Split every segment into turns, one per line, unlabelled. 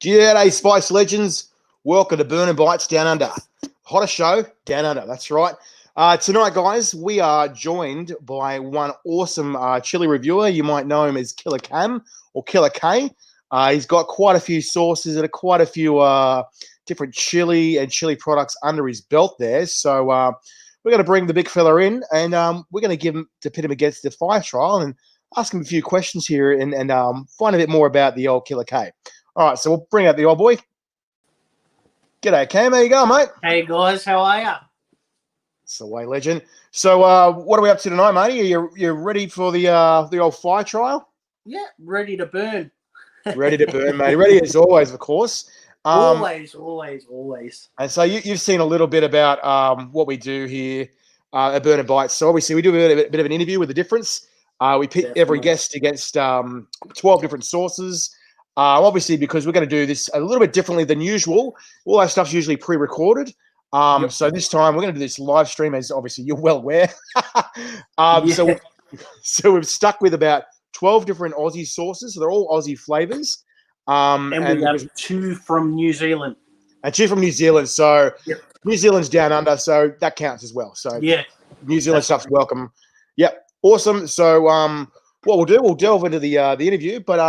G'day, Spice Legends. Welcome to Burnin Bites Down Under. Hottest show down under, that's right. Tonight, guys, we are joined by one awesome chili reviewer. You might know him as Killer Cam or Killer K. He's got quite a few sauces and quite a few different chili and chili products under his belt there. So we're going to bring the big fella in and we're going to pit him against the fire trial and ask him a few questions here and find a bit more about the old Killer K. All right, so we'll bring out the old boy. G'day, Cam. How you going, mate?
Hey, guys. How are ya?
It's the way, legend. So what are we up to tonight, matey? Are you ready for the old fire trial?
Yeah, ready to burn.
Ready to burn, mate. Ready as always, of course.
Always.
And so you've seen a little bit about what we do here at Burnin Bites. So obviously we do a bit of an interview with the difference. We pit every guest against 12 different sauces. Obviously, because we're going to do this a little bit differently than usual. All our stuff's usually pre-recorded. So this time we're going to do this live stream, as obviously you're well aware. So we've stuck with about 12 different Aussie sauces. So they're all Aussie flavors.
And we have 2 from New Zealand.
And 2 from New Zealand. So New Zealand's down under, so that counts as well. So New Zealand stuff's welcome. Yep, awesome. So what we'll do, we'll delve into the interview. But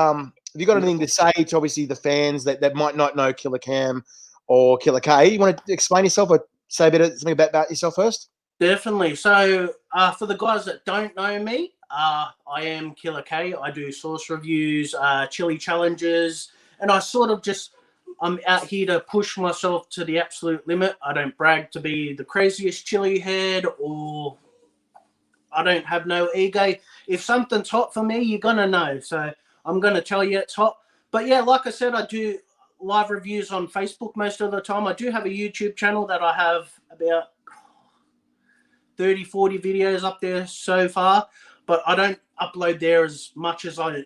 have you got anything to say to obviously the fans that might not know Killer Cam or Killer K? You want to explain yourself or say a bit of something about yourself first? Definitely.
So for the guys that don't know me, I am Killer K. I do sauce reviews, chili challenges, and I'm out here to push myself to the absolute limit. I don't brag to be the craziest chili head, or I don't have no ego. If something's hot for me, you're going to know. So I'm going to tell you it's hot. But yeah, like I said, I do live reviews on Facebook most of the time. I do have a YouTube channel that I have about 30, 40 videos up there so far. But I don't upload there as much as I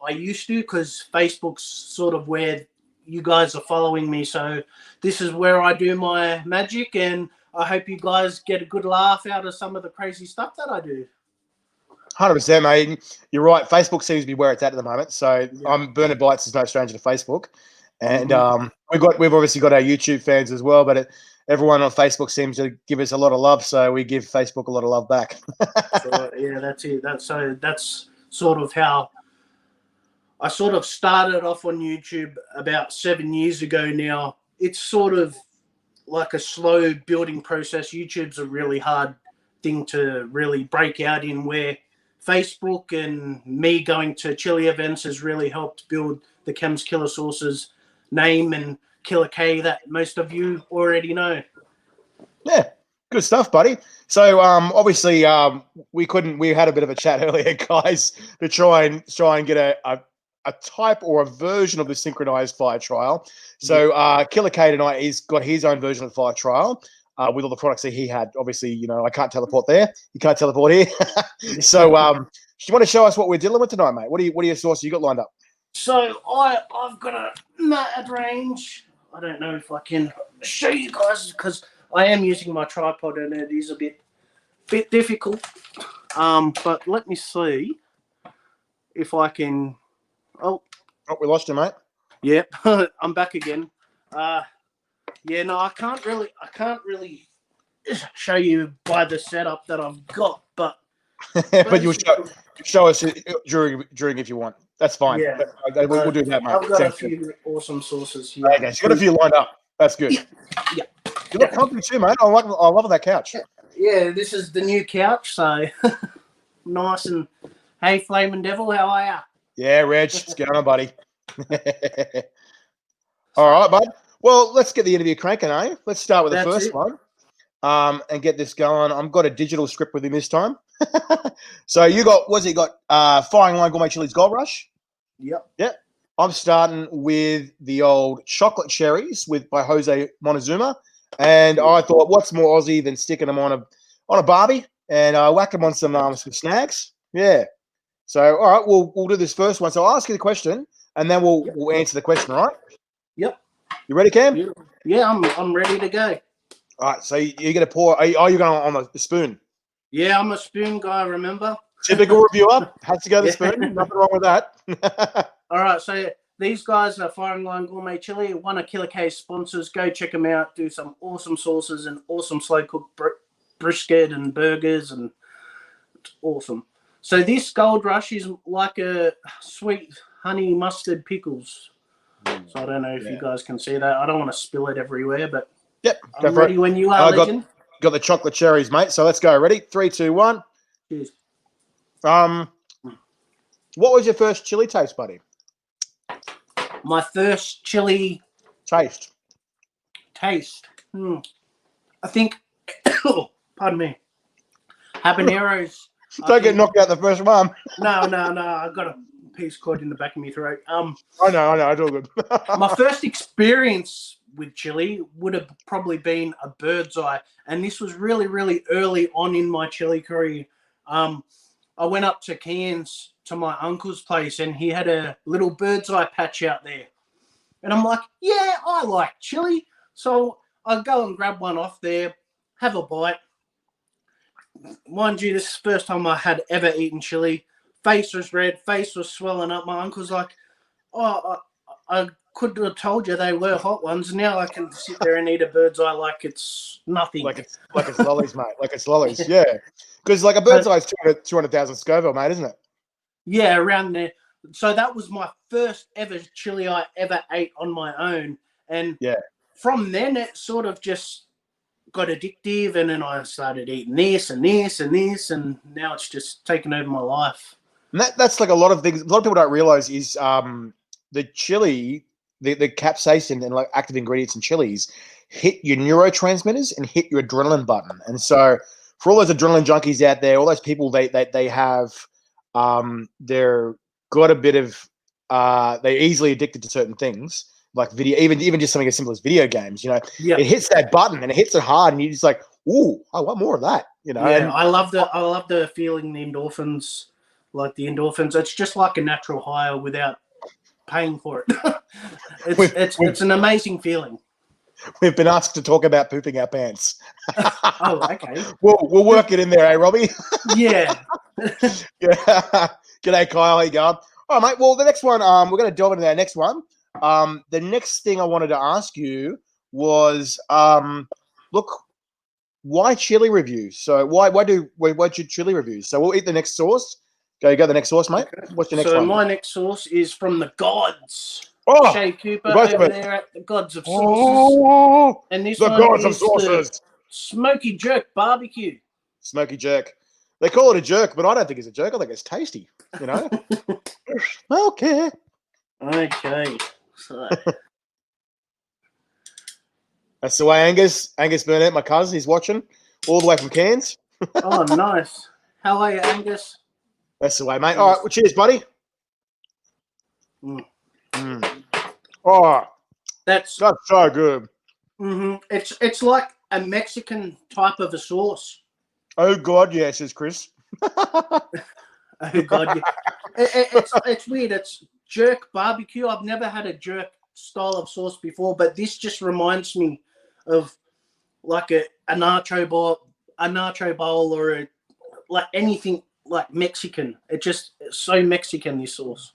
used to, because Facebook's sort of where you guys are following me. So this is where I do my magic, and I hope you guys get a good laugh out of some of the crazy stuff that I do.
100%, mate. You're right. Facebook seems to be where it's at the moment. So Burnin Bites is no stranger to Facebook, and we've obviously got our YouTube fans as well. But everyone on Facebook seems to give us a lot of love, so we give Facebook a lot of love back.
So, yeah, that's it. That's sort of how I sort of started off on YouTube about 7 years ago now. It's sort of like a slow building process. YouTube's a really hard thing to really break out in, where Facebook and me going to chili events has really helped build the Cam's Killer Sauces name and Killer K that most of you already know.
Yeah, good stuff, buddy. So obviously we had a bit of a chat earlier, guys, to try and get a type or a version of the synchronized fire trial. So Killer K tonight, he's got his own version of the fire trial. With all the products that he had. Obviously, you know, I can't teleport there. You can't teleport here. So, do you want to show us what we're dealing with tonight, mate? What are your sauces you got lined up?
So, I've got a mad range. I don't know if I can show you guys, because I am using my tripod and it is a bit difficult. But let me see if I can. Oh,
we lost you, mate.
Yep, I'm back again. Yeah, no, I can't really show you by the setup that I've got, but
but you'll show us during if you want. That's fine.
Yeah,
we'll do that, mate.
I've got a few awesome sauces here.
Okay, so you got a few lined up. That's good.
Yeah.
You look comfy too, mate. I love that couch.
Yeah, this is the new couch, so nice. And hey, Flaming Devil, how are ya?
Yeah, Reg, what's going on, buddy? All right, bud. Well, let's get the interview cranking, eh? Let's start with the first one and get this going. I've got a digital script with him this time. So you got, Firing Line Gourmet Chili's Gold Rush? Yep. I'm starting with the old chocolate cherries by Jose Montezuma. And I thought, what's more Aussie than sticking them on a barbie and whack them on some snags? Yeah. So, all right, we'll do this first one. So I'll ask you the question, and then we'll answer the question, all right?
Yep.
You ready, Cam?
Yeah, I'm ready to go.
All right, so you're going to pour. Are you going on the spoon?
Yeah, I'm a spoon guy, remember?
Typical reviewer. Has to go to the spoon. Nothing wrong with that.
All right, so these guys are Fire and Line Gourmet Chili, one of Killer K's sponsors. Go check them out. Do some awesome sauces and awesome slow cooked brisket and burgers, and it's awesome. So this Gold Rush is like a sweet honey mustard pickles. So I don't know if you guys can see that. I don't want to spill it everywhere, but
yep,
I'm ready when you are, legend.
Got the chocolate cherries, mate. So let's go. Ready? 3, 2, 1.
Cheers.
What was your first chili taste, buddy?
My first chili
taste.
I think, pardon me, habaneros.
Don't get knocked out the first one.
No. I got a piece caught in the back of my throat.
I know. It's all good.
My first experience with chili would have probably been a bird's eye, and this was really, really early on in my chili career. I went up to Cairns to my uncle's place, and he had a little bird's eye patch out there, and I'm like, yeah, I like chili, so I go and grab one off there, have a bite. Mind you, this is the first time I had ever eaten chili. Face was red, face was swelling up. My uncle's like, oh, I could have told you they were hot ones. Now I can sit there and eat a bird's eye like it's nothing.
Like it's lollies, mate. Like it's lollies, yeah. Because like a bird's eye is 200,000 Scoville, mate, isn't it?
Yeah, around there. So that was my first ever chili I ever ate on my own. And from then it sort of just got addictive, and then I started eating this and this and this, and now it's just taken over my life.
And that's like a lot of things. A lot of people don't realize is the chili, the capsaicin and like active ingredients in chilies hit your neurotransmitters and hit your adrenaline button. And so for all those adrenaline junkies out there, all those people they have they're got a bit of they're easily addicted to certain things. Like video, even just something as simple as video games, you know, it hits that button and it hits it hard, and you're just like, "Ooh, I want more of that," you know.
Yeah, I love the feeling, the endorphins, like the endorphins. It's just like a natural high without paying for it. It's an amazing feeling.
We've been asked to talk about pooping our pants.
Oh, okay.
We'll work it in there, eh, Robbie?
Yeah.
Yeah. G'day, Kyle. How you going? All right, mate. Well, the next one, we're going to delve into our next one. The next thing I wanted to ask you was, look, why chili reviews? So why should chili reviews? So we'll eat the next sauce. Go the next sauce, mate. What's your next one?
So my next sauce is from the gods.
Oh,
Shay Cooper over there at the Gods of Sauces. And this one
Gods of
is
Sauces.
the Smoky Jerk Barbecue.
Smoky jerk. They call it a jerk, but I don't think it's a jerk. I think it's tasty, you know? Okay.
Okay. So.
That's the way Angus Burnett, my cousin, he's watching all the way from Cairns.
Oh, nice. How are you, Angus?
That's the way, mate. All right, well, cheers, buddy. Oh, that's so good.
It's like a Mexican type of a sauce.
Oh God, yeah, says Chris.
Oh God, yeah. It's weird. It's jerk barbecue. I've never had a jerk style of sauce before, but this just reminds me of like a nacho bowl or like anything like Mexican. It's so Mexican, this sauce.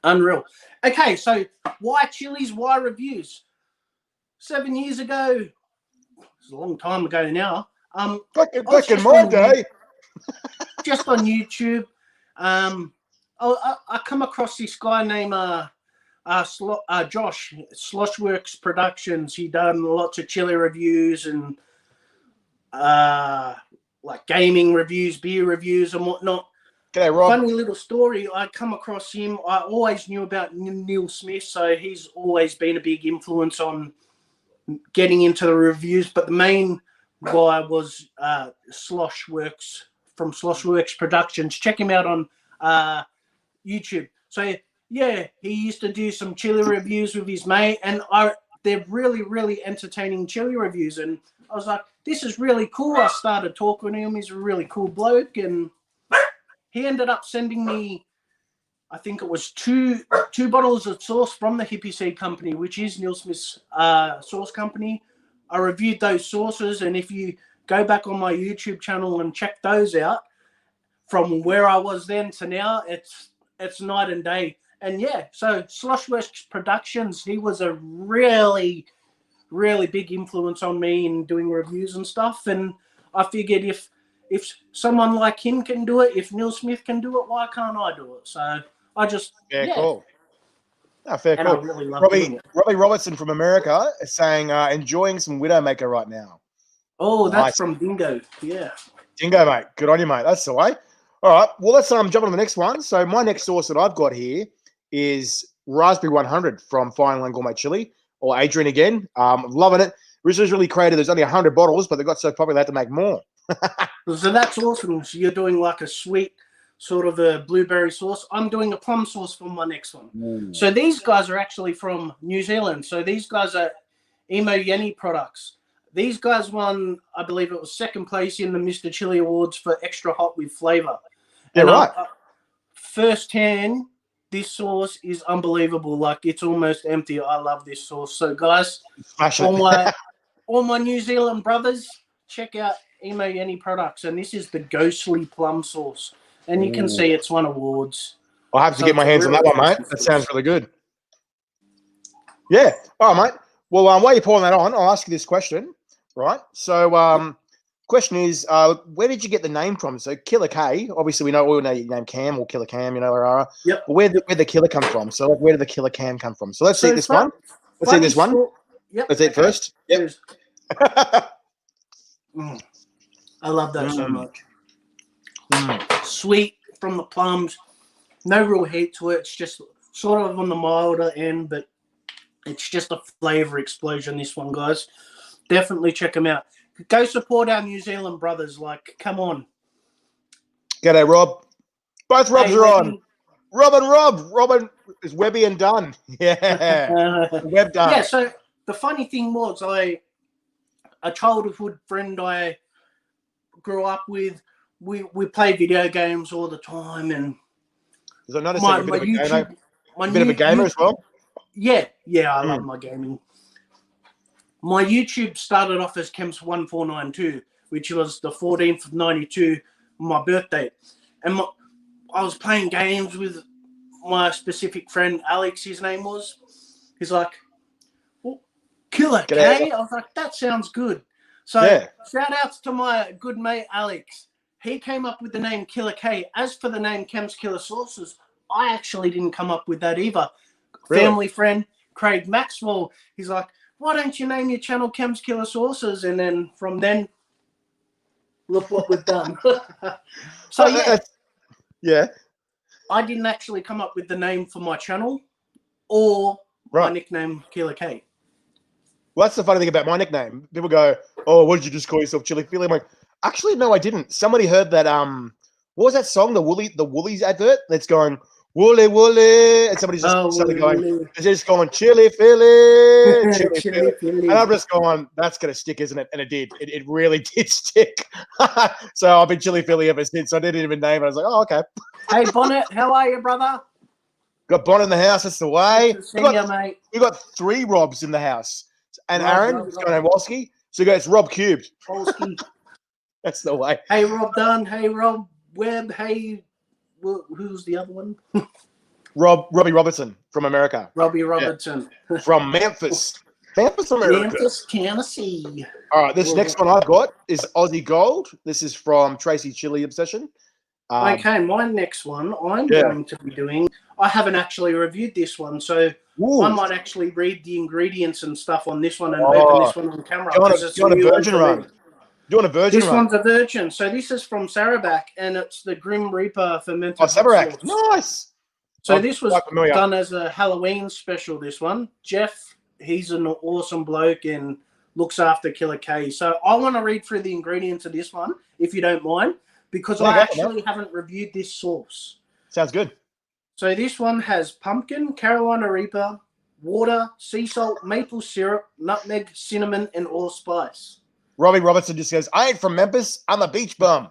Unreal. Okay, so why chilies? Why reviews? 7 years ago, it's a long time ago now.
Back in my day,
just on YouTube, I come across this guy named Josh, Sloshworks Productions. He done lots of chili reviews and like gaming reviews, beer reviews, and whatnot.
G'day, Rob.
Funny little story. I come across him. I always knew about Neil Smith, so he's always been a big influence on getting into the reviews. But the main guy was Sloshworks from Sloshworks Productions. Check him out on YouTube. So yeah, he used to do some chili reviews with his mate, and they're really, really entertaining chili reviews. And I was like, this is really cool. I started talking to him. He's a really cool bloke, and he ended up sending me, I think it was two bottles of sauce from the Hippie Seed Company, which is Neil Smith's sauce company. I reviewed those sauces, and if you go back on my YouTube channel and check those out, from where I was then to now, it's night and day. And yeah, so Sloshworks Productions, he was a really, really big influence on me in doing reviews and stuff. And I figured if someone like him can do it, if Neil Smith can do it, why can't I do it? So I just
Cool. Oh, fair
and
cool.
I really love doing it.
Robbie Robertson from America is saying enjoying some Widowmaker right now.
Oh,
Nice.
that's from Dingo. Yeah.
Dingo, mate. Good on you, mate. That's the way. All right. Well, let's jump on to the next one. So my next sauce that I've got here is Raspberry 100 from Fine Line Gourmet Chili, or Adrian again. Loving it. Originally created, there's only 100 bottles, but they got so popular they had to make more.
So that's awesome. So you're doing like a sweet sort of a blueberry sauce. I'm doing a plum sauce for my next one. So these guys are actually from New Zealand. So these guys are Emo Yenny products. These guys won, I believe it was second place in the Mr. Chili Awards for extra hot with flavor.
Yeah,
and
right.
Firsthand, this sauce is unbelievable. Like, it's almost empty. I love this sauce. So guys, all my New Zealand brothers, check out Emo Yenny products. And this is the Ghostly Plum Sauce. And you can see it's won awards.
I'll have to get my hands on that one, mate. That sounds really good. Yeah. All right, mate. Well, while you're pouring that on, I'll ask you this question, right? So, question is, where did you get the name from? So, Killer K, obviously we all know your name Cam or Killer Cam, you know, Rara.
Yep.
But where'd the killer come from? So, like, where did the Killer Cam come from? So, let's eat this one. Let's eat this one.
Yep.
Let's eat first. Yep.
I love that so much. Sweet from the plums. No real heat to it. It's just sort of on the milder end, but it's just a flavor explosion, this one, guys. Definitely check them out. Go support our New Zealand brothers. Like, come on.
G'day, Rob. Both Robs are
Webby.
on. Rob and Rob. Robin is Webby and Dunn. Yeah. Web Dunn.
Yeah, so the funny thing was, a childhood friend I grew up with, we played video games all the time, and
because I noticed you're a bit of a gamer as well.
Yeah, I love my gaming. My YouTube started off as Kems1492, which was the 14th of 92, my birthday. And I was playing games with my specific friend, Alex, his name was. He's like, well, Killer K? I was like, that sounds good. So shout outs to my good mate, Alex. He came up with the name Killer K. As for the name Kem's Killer Sauces, I actually didn't come up with that either.
Really?
Family friend, Craig Maxwell, he's like, why don't you name your channel Kem's Killer Sauces? And then from then, look what we've done. So
yeah.
I didn't actually come up with the name for my channel or my nickname Killer K.
Well, that's the funny thing about my nickname. People go, oh, what did you just call yourself, Chili Philly? I'm like, actually, no, I didn't. Somebody heard that, what was that song, the Woolies advert that's going, Woolly, Woolly, and somebody's just suddenly going, it's just going, Chili Philly, Chili Philly. And I'm just going, that's going to stick, isn't it? And it did. It really did stick. So I've been Chili Philly ever since. I didn't even name it. I was like, oh, okay.
Hey, Bonnet, how are you, brother?
Got Bonnet in the house. That's the way.
We
got 3 Robs in the house. And Aaron, it's going Wolski. So it's Rob cubed. That's the way.
Hey, Rob Dunn. Hey, Rob Webb. Hey, who's the other one?
Robbie Robertson from America.
Robbie Robertson.
Yeah. From Memphis. Memphis, America.
Memphis, Tennessee.
All right, this next one I've got is Aussie Gold. This is from Tracy Chili Obsession.
Okay, my next one I'm going to be doing. I haven't actually reviewed this one, so I might actually read the ingredients and stuff on this one and open this one on camera.
Do you want a virgin run? Do you want a virgin
run? This one's a virgin. So this is from Sarawak, and it's the Grim Reaper fermented.
Sarawak. Nice.
So this was done as a Halloween special, this one. Jeff, he's an awesome bloke and looks after Killer K. So I want to read through the ingredients of this one, if you don't mind, because I actually haven't reviewed this sauce.
Sounds good.
So this one has pumpkin, Carolina Reaper, water, sea salt, maple syrup, nutmeg, cinnamon, and allspice.
Robbie Robertson just says, I ain't from Memphis. I'm a beach bum.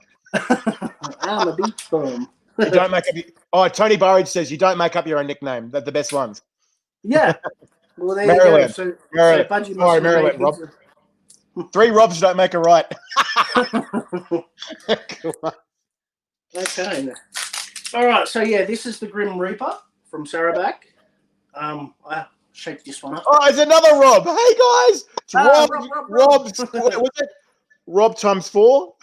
I'm a beach bum.
You don't make up Tony Burridge says you don't make up your own nickname. They're the best ones.
Yeah. Well, there
Maryland.
you go.
Maryland. Sorry, Maryland, Rob. 3 Robs don't make a right.
Okay. All right. So, yeah, this is the Grim Reaper from Sarawak. I shaped this one up.
Oh, it's another Rob. Hey guys, it's Rob.
Rob.
Rob's. Was it Rob times 4?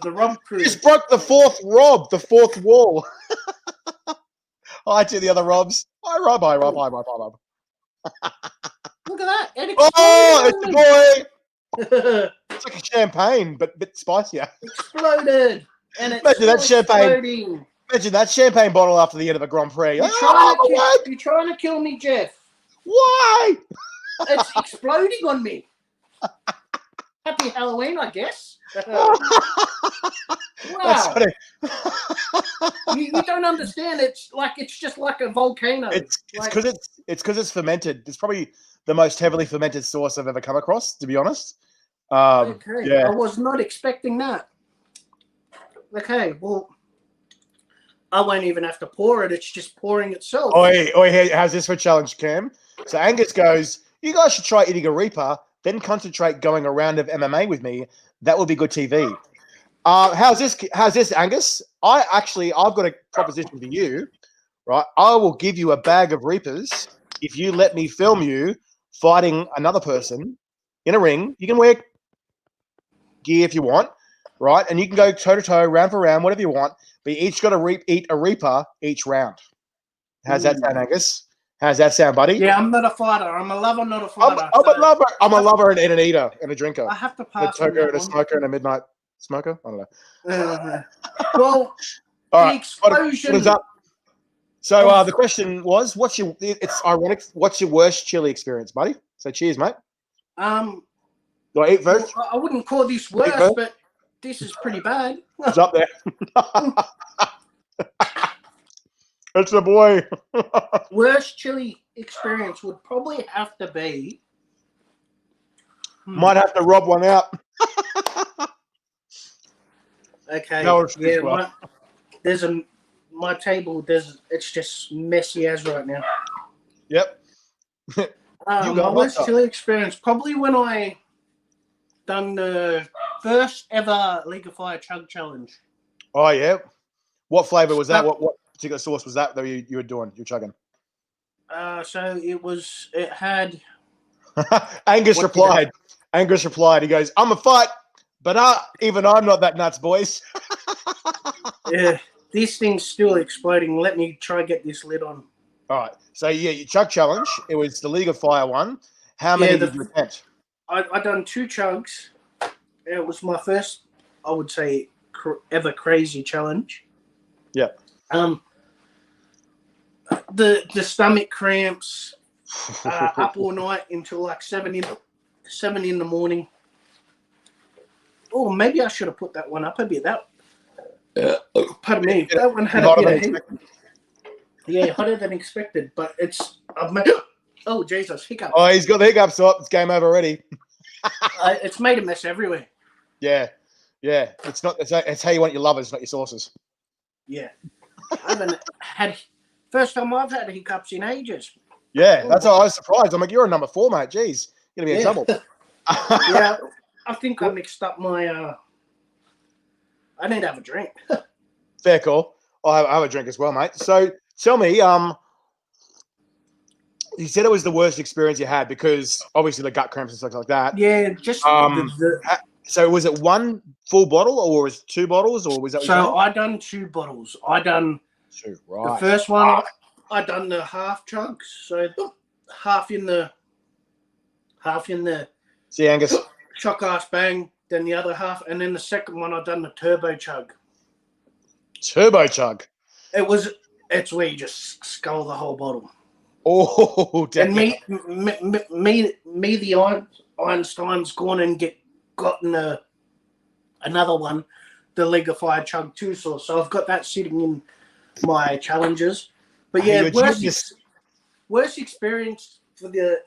The Rob crew.
You just broke the fourth Rob, the fourth wall. Hi to the other Robs. Hi Rob. Hi Rob. Hi Rob. Hi Rob.
Look at that.
Oh, it's the boy. It's like a champagne, but a bit spicier.
Exploded. And it's
Imagine that champagne.
exploding.
Imagine that champagne bottle after the end of a Grand Prix.
You're trying to kill me, Jeff.
Why?
It's exploding on me. Happy Halloween, I guess. Wow. You don't understand. It's just like a volcano.
It's because it's fermented. It's probably the most heavily fermented sauce I've ever come across, to be honest.
Okay.
Yeah.
I was not expecting that. Okay, well, I won't even have to pour it. It's just pouring itself.
How's this for a challenge, Cam? So Angus goes, you guys should try eating a Reaper, then concentrate going a round of MMA with me. That will be good TV. How's this, Angus? I've got a proposition for you, right? I will give you a bag of Reapers if you let me film you fighting another person in a ring. You can wear gear if you want, right? And you can go toe-to-toe, round for round, whatever you want. But you each got to eat a Reaper each round. How's that sound, Angus? How's that sound, buddy?
Yeah, I'm not a fighter. I'm a lover, not a fighter.
I'm a lover and an eater and a drinker.
I have to pass.
A toker and a smoker and a midnight smoker. I don't know.
Well,
all
the explosion.
What is up? So the question was, it's ironic. What's your worst chili experience, buddy? So cheers, mate. Do I eat first?
I wouldn't call this worse, but this is pretty bad.
It's up there. It's the boy.
Worst chili experience would probably have to be.
Might have to rob one out.
Okay.
No,
yeah. My table. It's just messy as right now.
Yep.
My worst chili experience probably when I done the first ever League of Fire Chug Challenge.
Oh yeah. What flavor was that? What particular sauce was that you were doing? You're chugging.
So it had.
Angus replied. Angus replied. He goes, "I'm a fight, but even I'm not that nuts, boys."
Yeah, this thing's still exploding. Let me try get this lid on.
All right. So yeah, your chug challenge. It was the League of Fire one. How many did you attempt?
I done 2 chugs. It was my first, I would say, ever crazy challenge.
Yeah.
The stomach cramps, up all night until like 7 in the morning. Oh, maybe I should have put that one up a bit. Pardon me. That one had a bit of heat. Yeah, hotter than expected, but oh Jesus, hiccup.
Oh, he's got the hiccups up. It's game over already.
It's made a mess everywhere.
Yeah. It's how you want your lovers, not your sauces.
Yeah. I haven't had first time I've had hiccups in ages.
Yeah, that's why I was surprised. I'm like, you're a number 4, mate. Jeez, you're gonna be in trouble.
Yeah, I think I mixed up my. I need to have a drink.
Fair call. I'll have a drink as well, mate. So tell me, you said it was the worst experience you had because obviously the gut cramps and stuff like that.
Yeah, just.
So was it 1 full bottle or was it 2 bottles or was that?
So I done 2 bottles. I done
2. Right.
The first one. I done the half chugs. So half in the.
See, Angus.
Chock ass bang. Then the other half, and then the second one I done the turbo chug.
Turbo chug.
It's where you just scull the whole bottle.
Oh,
definitely. And me, the Einstein's gone and gotten another one, the League of Fire Chug 2 sauce. So I've got that sitting in my challenges. But yeah, worst experience for the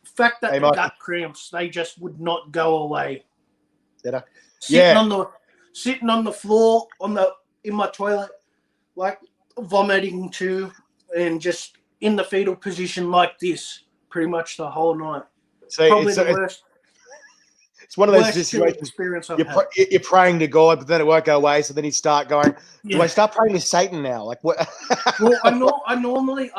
fact that the gut cramps, they just would not go away. Sitting on the floor in my toilet, like vomiting too, and just in the fetal position like this pretty much the whole night. Probably the worst.
It's one of those
Worst chili
situations.
experience I've had.
You're praying to God, but then it won't go away. So then you start going, "Do I start praying to Satan now?" Like what?
Well, I normally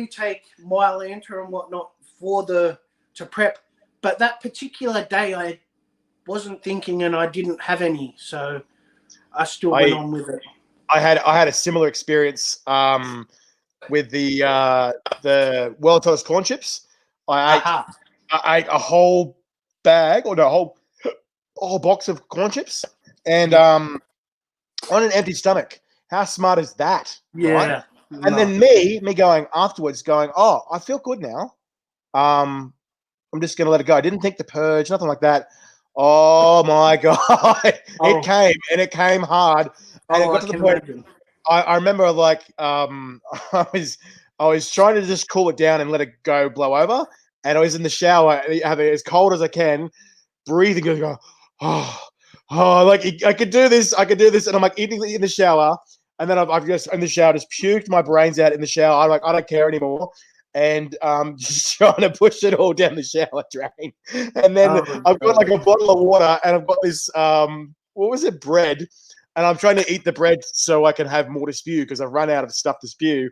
take Mylanta and whatnot to prep, but that particular day I wasn't thinking and I didn't have any, so I still went on with it.
I had a similar experience with the world toast corn chips. I ate a whole bag or no, a whole box of corn chips, and on an empty stomach. How smart is that?
Yeah.
Right? And then me going afterwards, going, "Oh, I feel good now. I'm just gonna let it go." I didn't think the purge, nothing like that. Oh my god, it came hard, and it got to the point. I remember like I was trying to just cool it down and let it go blow over, and I was in the shower, having it as cold as I can, breathing, going, like I could do this, and I'm like eating in the shower, and then I've just in the shower just puked my brains out in the shower. I'm like, I don't care anymore, and just trying to push it all down the shower drain, and then I've got like a bottle of water, and I've got this what was it, bread. And I'm trying to eat the bread so I can have more to spew because I've run out of stuff to spew.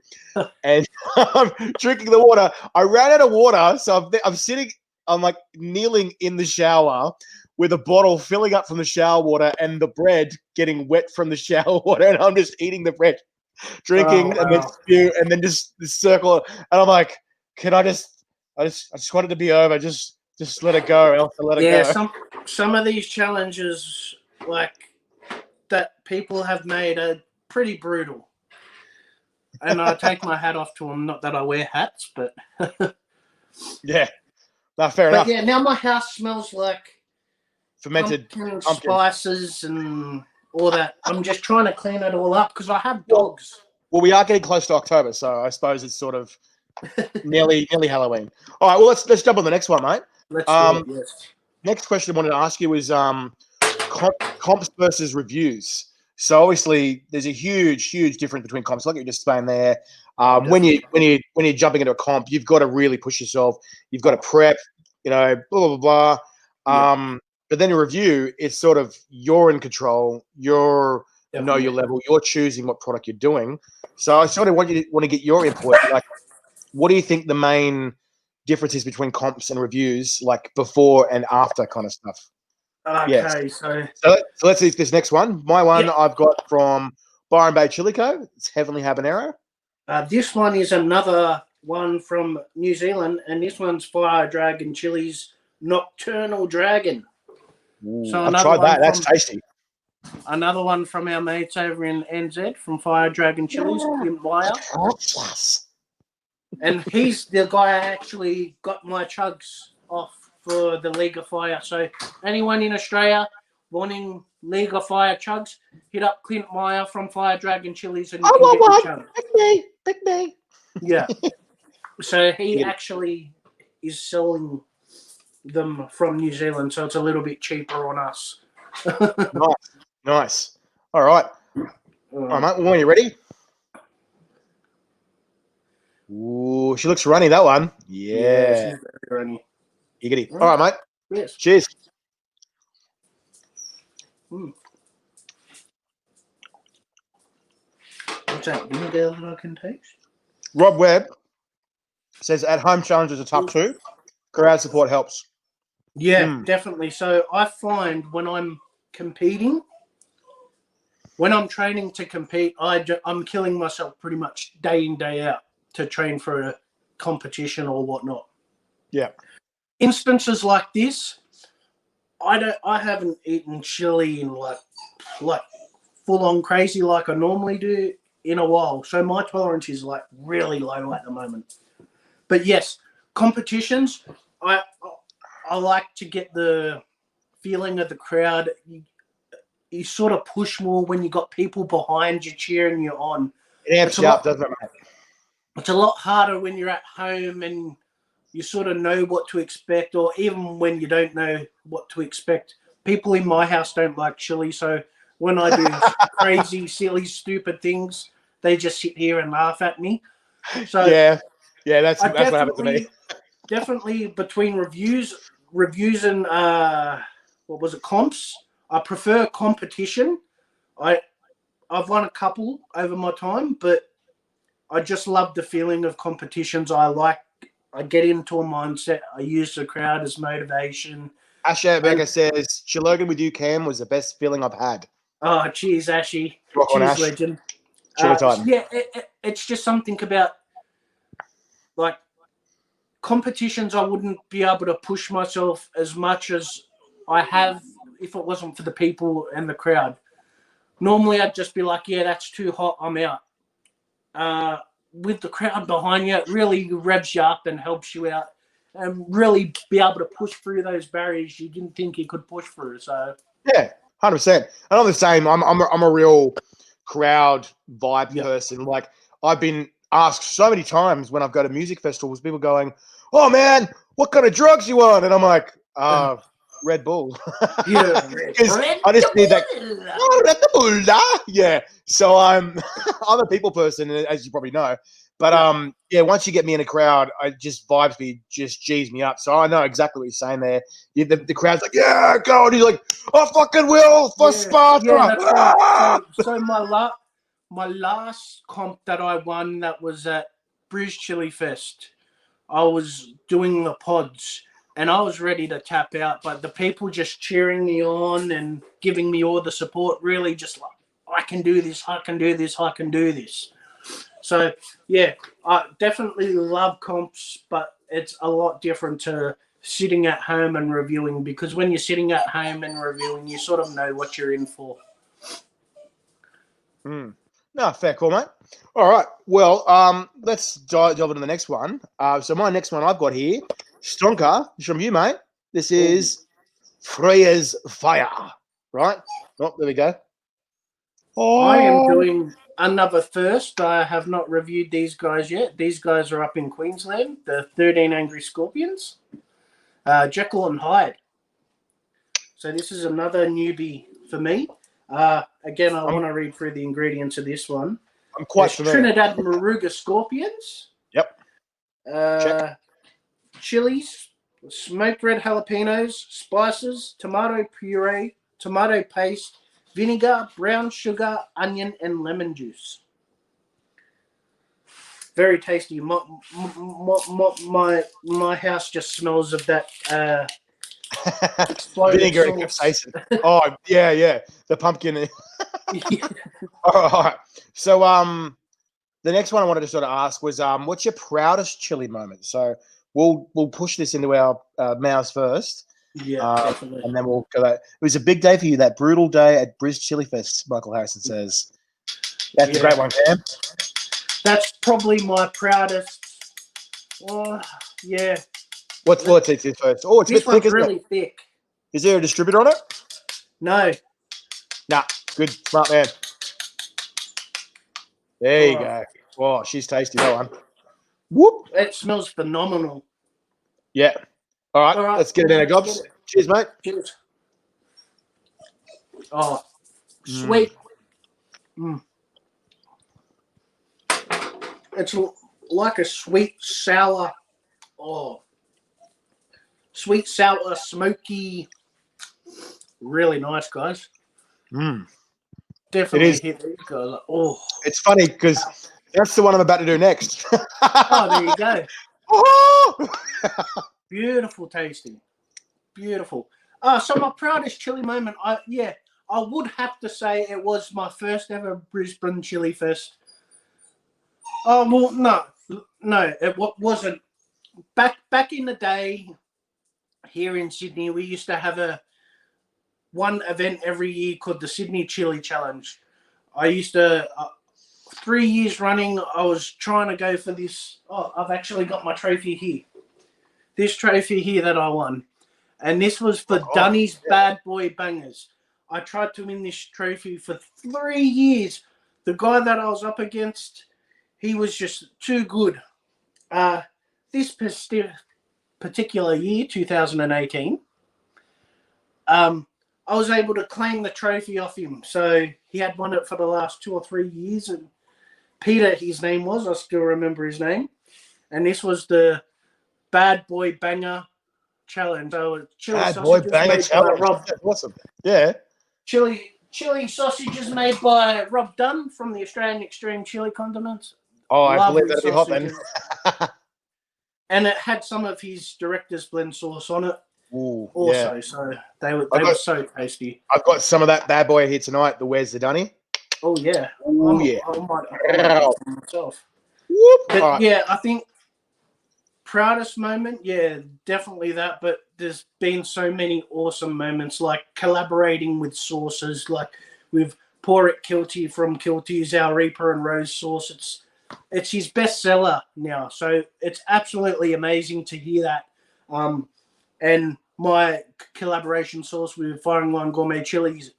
And I'm drinking the water. I ran out of water, so I'm sitting, I'm like kneeling in the shower with a bottle filling up from the shower water and the bread getting wet from the shower water. And I'm just eating the bread, drinking, and then spew, and then just the circle. And I'm like, can I just want it to be over. Just let it go, or else I let it go.
Yeah, some of these challenges, like, that people have made are pretty brutal, and I take my hat off to them. Not that I wear hats, but
yeah, no, fair enough.
Yeah, now my house smells like
fermented
pumpkin spices and all that. I'm just trying to clean it all up because I have dogs.
Well, we are getting close to October, so I suppose it's sort of nearly Halloween. All right, well let's jump on the next one, mate.
Let's do it. Yes.
Next question I wanted to ask you was comps versus reviews. So obviously, there's a huge difference between comps. Like you just explained there, when you're jumping into a comp, you've got to really push yourself. You've got to prep, blah blah blah. But then a review, it's sort of you're in control. You're know your level. You're choosing what product you're doing. So I sort of want to get your input. Like, what do you think the main difference is between comps and reviews, like before and after kind of stuff?
Okay,
so let's see this next one. My one I've got from Byron Bay Chili Co. It's Heavenly Habanero.
This one is another one from New Zealand, and this one's Fire Dragon Chili's Nocturnal Dragon.
Ooh, so I've tried that. That's tasty.
Another one from our mates over in NZ from Fire Dragon Chili's, Kim Wire. And he's the guy I actually got my chugs off for the League of Fire. So anyone in Australia wanting League of Fire chugs, hit up Clint Meyer from Fire Dragon Chili's and you can get your chugs.
Pick me.
Yeah. So he actually is selling them from New Zealand, so it's a little bit cheaper on us.
Nice. All right. All right, mate. Well, are you ready? Ooh, she looks runny, that one. Yeah.
She's very runny.
Giggity. All right, mate.
Yes.
Cheers.
What's that vinegar that I can taste?
Rob Webb says at-home challenges are tough too. Crowd support helps.
Yeah, definitely. So I find when I'm competing, when I'm training to compete, I'm killing myself pretty much day in, day out to train for a competition or whatnot.
Yeah.
Instances like this, I haven't eaten chili in like full on crazy like I normally do in a while. So my tolerance is like really low at the moment. But yes, competitions, I like to get the feeling of the crowd. You sort of push more when you got people behind you cheering you on.
It amps you up, doesn't it, mate?
It's a lot harder when you're at home and you sort of know what to expect, or even when you don't know what to expect. People in my house don't like chili, so when I do crazy, silly, stupid things, they just sit here and laugh at me. So
yeah, that's what happens to me.
Definitely between reviews and what was it, comps. I prefer competition. I've won a couple over my time, but I just love the feeling of competitions. I get into a mindset. I use the crowd as motivation.
Asher Becker says, Chilogan with you, Cam, was the best feeling I've had.
Oh, cheers, Ashy.
Rock on,
Cheers,
Ash.
legend.
Chili Titan.
Yeah, it's just something about, like, competitions. I wouldn't be able to push myself as much as I have if it wasn't for the people and the crowd. Normally, I'd just be like, yeah, that's too hot, I'm out. With the crowd behind you, it really revs you up and helps you out and really be able to push through those barriers you didn't think you could push through. So
yeah, 100%. And I'm the same. I'm a real crowd vibe person. Like, I've been asked so many times when I've got to music festivals, people going, "Oh man, what kind of drugs you on?" And I'm like, Red Bull.
yeah,
I just need that. Oh, Red Bull. Yeah. So I'm a people person, as you probably know. But yeah, once you get me in a crowd, it just vibes me, just G's me up. So I know exactly what you're saying there. The crowd's like, yeah, go. And he's like, I fucking will for Sparta.
Yeah, that's right. So my last comp that I won, that was at Bruce Chili Fest. I was doing the pods and I was ready to tap out, but the people just cheering me on and giving me all the support, really just like, I can do this, I can do this, I can do this. So, yeah, I definitely love comps, but it's a lot different to sitting at home and reviewing, because when you're sitting at home and reviewing, you sort of know what you're in for.
No, fair call, mate. All right. Well, let's dive into the next one. So my next one I've got here, Stonker, is from you, mate. This is Freya's Fire, right? Oh, there we go. Oh.
I am doing another first. I have not reviewed these guys yet. These guys are up in Queensland, the 13 Angry Scorpions, Jekyll and Hyde. So this is another newbie for me. Again, I want to read through the ingredients of this one.
I'm quite familiar.
Trinidad Moruga Scorpions.
Yep.
Chilies, smoked red jalapenos, spices, tomato puree, tomato paste, vinegar, brown sugar, onion, and lemon juice. Very tasty. My house just smells of that
vinegar and capsaicin. Oh, yeah. The pumpkin. All right. So the next one I wanted to sort of ask was what's your proudest chili moment? So we'll push this into our mouths first.
Yeah, definitely.
And then we'll go. It was a big day for you, that brutal day at Bris Chili Fest, Michael Harrison says. That's a great one, Cam.
That's probably my proudest. Yeah.
Let's eat this first. Oh, it's
this
a bit thick,
one's really thick.
Is there a distributor on it?
No.
Nah, good, smart man. There you go. Oh, she's tasty, that one. Whoop.
It smells phenomenal.
Yeah. All right, let's get it in, Gobs. Cheers, mate.
Cheers. Oh, sweet. It's like a sweet, sour, sweet, sour, smoky. Really nice, guys. Definitely hit these guys. Oh,
it's funny because that's the one I'm about to do next.
Oh, there you go. Oh! Beautiful tasting. Beautiful. So my proudest chili moment, I would have to say it was my first ever Brisbane Chili Fest. Oh, well, no, it wasn't. Back in the day, here in Sydney, we used to have one event every year called the Sydney Chili Challenge. I used to, 3 years running, I was trying to go for this. Oh, I've actually got my trophy here. This trophy here that I won. And this was for Dunny's Bad Boy Bangers. I tried to win this trophy for 3 years. The guy that I was up against, he was just too good. This particular year, 2018, I was able to claim the trophy off him. So he had won it for the last 2 or 3 years. And Peter, his name was, I still remember his name. And this was the Bad Boy Banger challenge. So chili
Bad boy
sausages
banger
made by
challenge.
Rob.
That's awesome. Yeah.
Chili sausages made by Rob Dunn from the Australian Extreme Chili Condiments.
Oh, I believe
Lovely
that'd be hot then.
sausages. And it had some of his director's blend sauce on it.
Ooh,
Also,
yeah.
so they were so tasty.
I've got some of that bad boy here tonight. The Where's the Dunny?
Oh yeah,
Oh yeah.
I might get some myself.
Whoop.
But
All right.
yeah, I think proudest moment, yeah, definitely that. But there's been so many awesome moments, like collaborating with sources, like with Porrick Kilty from Kilty's our Reaper and Rose sauce. It's his bestseller now, so it's absolutely amazing to hear that. And my collaboration sauce with Firing Line Gourmet Chili's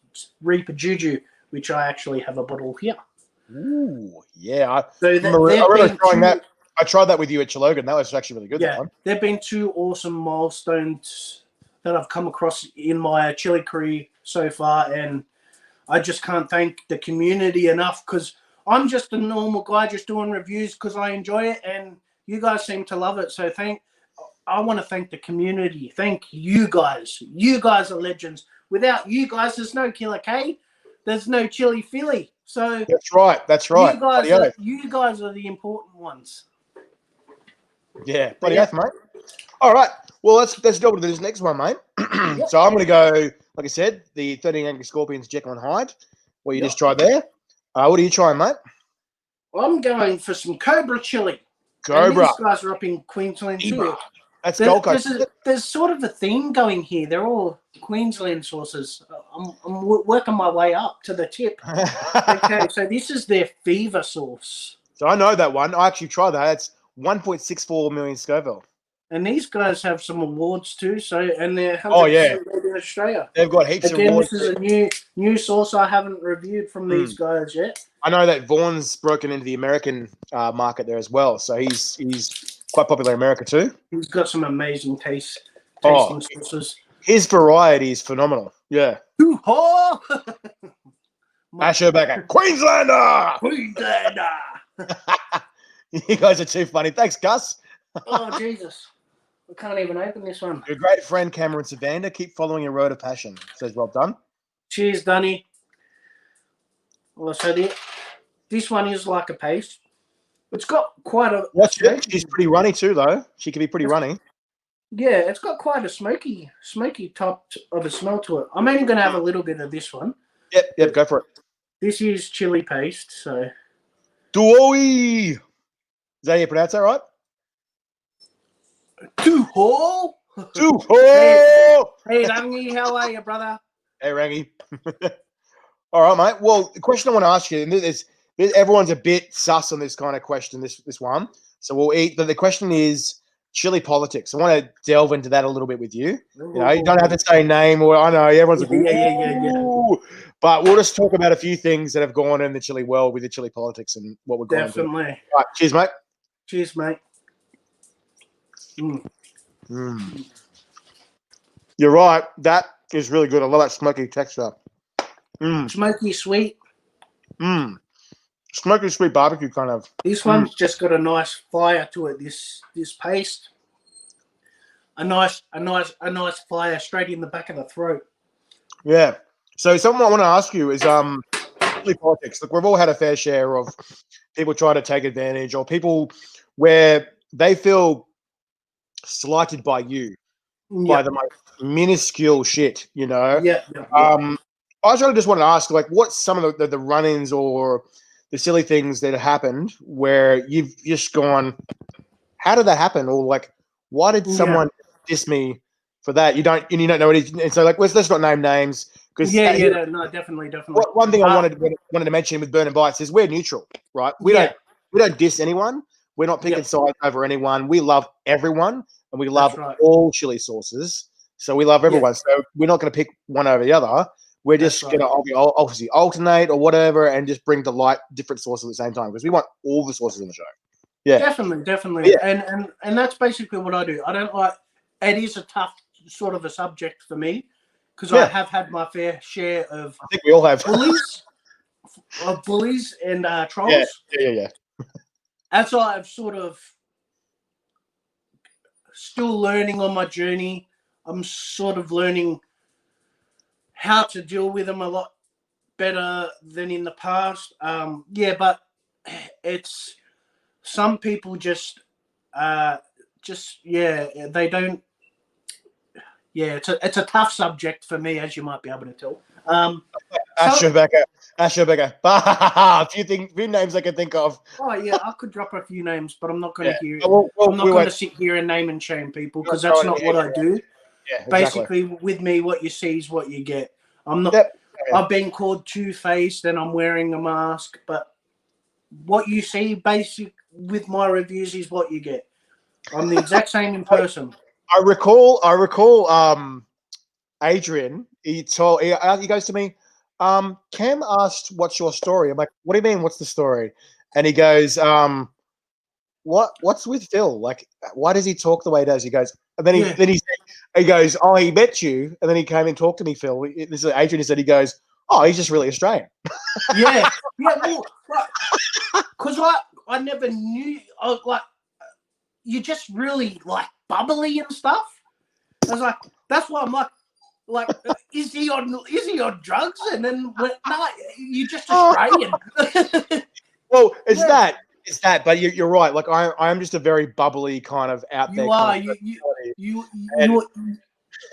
Reaper Juju, which I actually have a bottle here.
Ooh, yeah. I
remember
trying that. I tried that with you at Chilogan. That was actually really good.
Yeah,
that one.
there have been two awesome milestones that I've come across in my chili career so far, and I just can't thank the community enough, because I'm just a normal guy just doing reviews because I enjoy it, and you guys seem to love it. So I want to thank the community. Thank you guys. You guys are legends. Without you guys, there's no Killer K. There's no Chili Philly. So
That's right. That's right.
You guys are the important ones.
Yeah, bloody oath, mate. All right. Well, let's delve into this next one, mate.
Yep.
So I'm going to go, like I said, the 13 Angry Scorpions Jekyll and Hyde. What you just tried there. What are you trying, mate?
I'm going for some Cobra chili.
Cobra.
And these guys are up in Queensland too.
That's Gold Coast.
There's sort of a theme going here. They're all Queensland sauces. I'm working my way up to the tip. Okay, so this is their Fever sauce.
So I know that one. I actually tried that. It's 1.64 million Scoville.
And these guys have some awards too. And they're 100% made in Australia.
They've got heaps of awards.
This is a new sauce I haven't reviewed from these guys yet.
I know that Vaughn's broken into the American market there as well. So he's quite popular in America too.
He's got some amazing tasting sauces. His
variety is phenomenal. Yeah. Asher Baker, Queenslander! You guys are too funny. Thanks, Gus.
Oh, Jesus. I can't even open this one.
Your great friend, Cameron Savanda. Keep following your road of passion, says Rob Dunn.
Cheers, Dunny. Well, so this one is like a paste. It's got quite a...
Watch it. She's pretty runny too, though. She can be pretty runny.
Yeah, it's got quite a smoky type of a smell to it. I'm only going to have a little bit of this one.
Yep, go for it.
This is chili paste, so...
Duoi! Is that how you pronounce that right?
Duho!
Duho!
Hey, Rangi, how are you, brother?
Hey, Rangi. All right, mate. Well, the question I want to ask you, and everyone's a bit sus on this kind of question, this one. So we'll eat. But the question is chili politics. I want to delve into that a little bit with you. You know, you don't have to say name, or I know everyone's like, yeah. But we'll just talk about a few things that have gone in the chili world with the chili politics and what we're going to do.
Definitely.
All right, cheers, mate.
Cheers, mate.
You're right. That is really good. I love that smoky texture.
Smoky sweet.
Smoky sweet barbecue kind of.
This one's just got a nice fire to it. This paste, a nice fire straight in the back of the throat.
Yeah. So something I want to ask you is chili politics. Look, we've all had a fair share of people trying to take advantage, or people where they feel slighted by you by the most minuscule shit, you know. I just wanted to ask, like, what's some of the run-ins or the silly things that have happened where you've just gone, how did that happen? Or like, why did someone diss me for that? You don't know it. And so, like, let's not name names.
No, definitely.
One thing I wanted to mention with Burn and Bites is we're neutral, right? We don't diss anyone. We're not picking sides over anyone. We love everyone, and we love all chili sauces. So we love everyone. So we're not going to pick one over the other. We're just going to obviously alternate or whatever, and just bring to light different sauces at the same time, because we want all the sauces in the show. Yeah,
definitely. Yeah. And that's basically what I do. I don't like. It is a tough sort of a subject for me, because I have had my fair share of.
I think we all have
bullies and trolls.
Yeah.
As I've sort of still learning on my journey, I'm sort of learning how to deal with them a lot better than in the past. Yeah, but it's some people just yeah, they don't. Yeah, it's a tough subject for me, as you might be able to tell.
Ashebeka. A few names I can think of.
Oh yeah, I could drop a few names, but I'm not going to hear it. I'm not going to sit here and name and shame people because that's not what I do.
Yeah, exactly.
Basically, with me, what you see is what you get. I'm not.
Yep.
I've been called two-faced, and I'm wearing a mask. But what you see, basic with my reviews, is what you get. I'm the exact same in person.
I recall. Adrian. He goes to me. Cam asked, "What's your story?" I'm like, "What do you mean? What's the story?" And he goes, What's with Phil? Like, why does he talk the way he does?" He goes, and then he goes, "Oh, he met you," and then he came and talked to me, Phil. This is Adrian. He said, he goes, "Oh, he's just really Australian."
Yeah. Well, because I never knew. You're just really like bubbly and stuff. I was like, that's why I'm like, is he on drugs? And then no, you're just Australian.
Well, it's that. But you're right. Like I am just a very bubbly kind of out there.
You are. You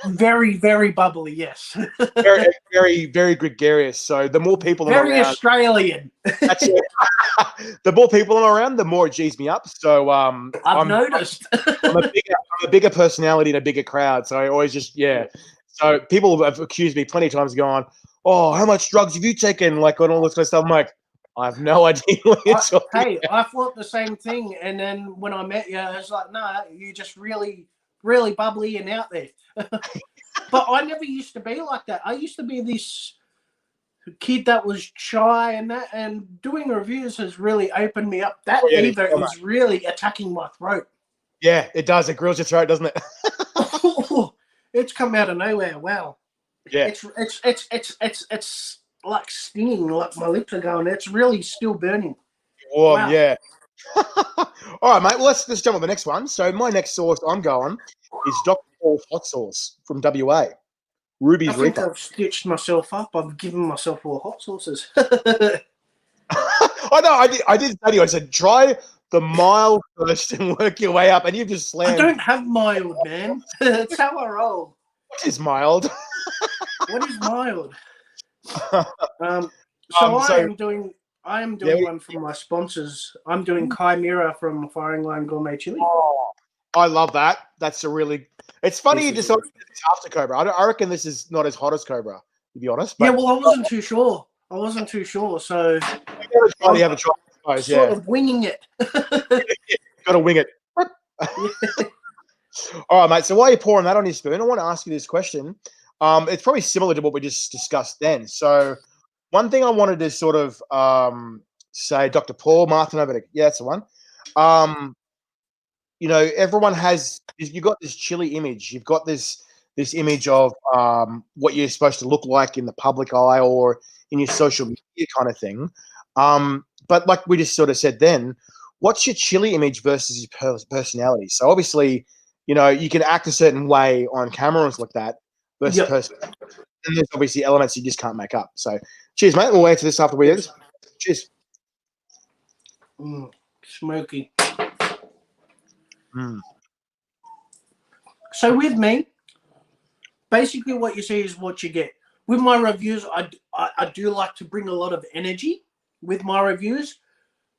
very, very bubbly. Yes.
very, very, very gregarious. So the more people
very
around,
Australian.
That's it. The more people I'm around, the more it G's me up. So
I've noticed.
I'm a bigger personality in a bigger crowd. So I always just So people have accused me plenty of times, going, "Oh, how much drugs have you taken?" Like on all this kind of stuff. I'm like, I have no idea what you're talking
Hey, I thought the same thing. And then when I met you, I was like, no, you're just really, really bubbly and out there. But I never used to be like that. I used to be this kid that was shy and doing reviews has really opened me up. That either is really attacking my throat.
Yeah, it does. It grills your throat, doesn't it?
It's come out of nowhere. Wow.
Yeah.
It's like stinging, like my lips are going. It's really still burning.
Warm, wow. Yeah. All right, mate. Well, let's jump on the next one. So my next sauce I'm going is Dr. Paul's hot sauce from WA. Ruby's
Reaper. I think
Reaper.
I've stitched myself up. I've given myself all hot sauces.
I know. I did say to you, I said, try the mild first and work your way up. And you've just slammed.
I don't have mild, man. It's how I roll.
What is mild?
What is mild? I am doing one from my sponsors. I'm doing Chimera from Firing Line Gourmet Chili.
Oh, I love that. That's a really. It's funny you decided it's after Cobra. I reckon this is not as hot as Cobra, to be honest. But
yeah, well, I wasn't too sure. So
you have a try.
Sort of winging it.
Got to wing it. All right, mate. So while you're pouring that on your spoon, I want to ask you this question. It's probably similar to what we just discussed then. So one thing I wanted to sort of say, Dr. Paul, Martin over there. Yeah, that's the one. Everyone has, you've got this chili image. You've got this image of what you're supposed to look like in the public eye or in your social media kind of thing. But like we just sort of said then, what's your chili image versus your personality? So obviously, you can act a certain way on camera and stuff like that versus person. And there's obviously elements you just can't make up. So cheers, mate. We'll answer this after we do this. Cheers.
Smoky. So with me, basically what you see is what you get. With my reviews, I do like to bring a lot of energy with my reviews,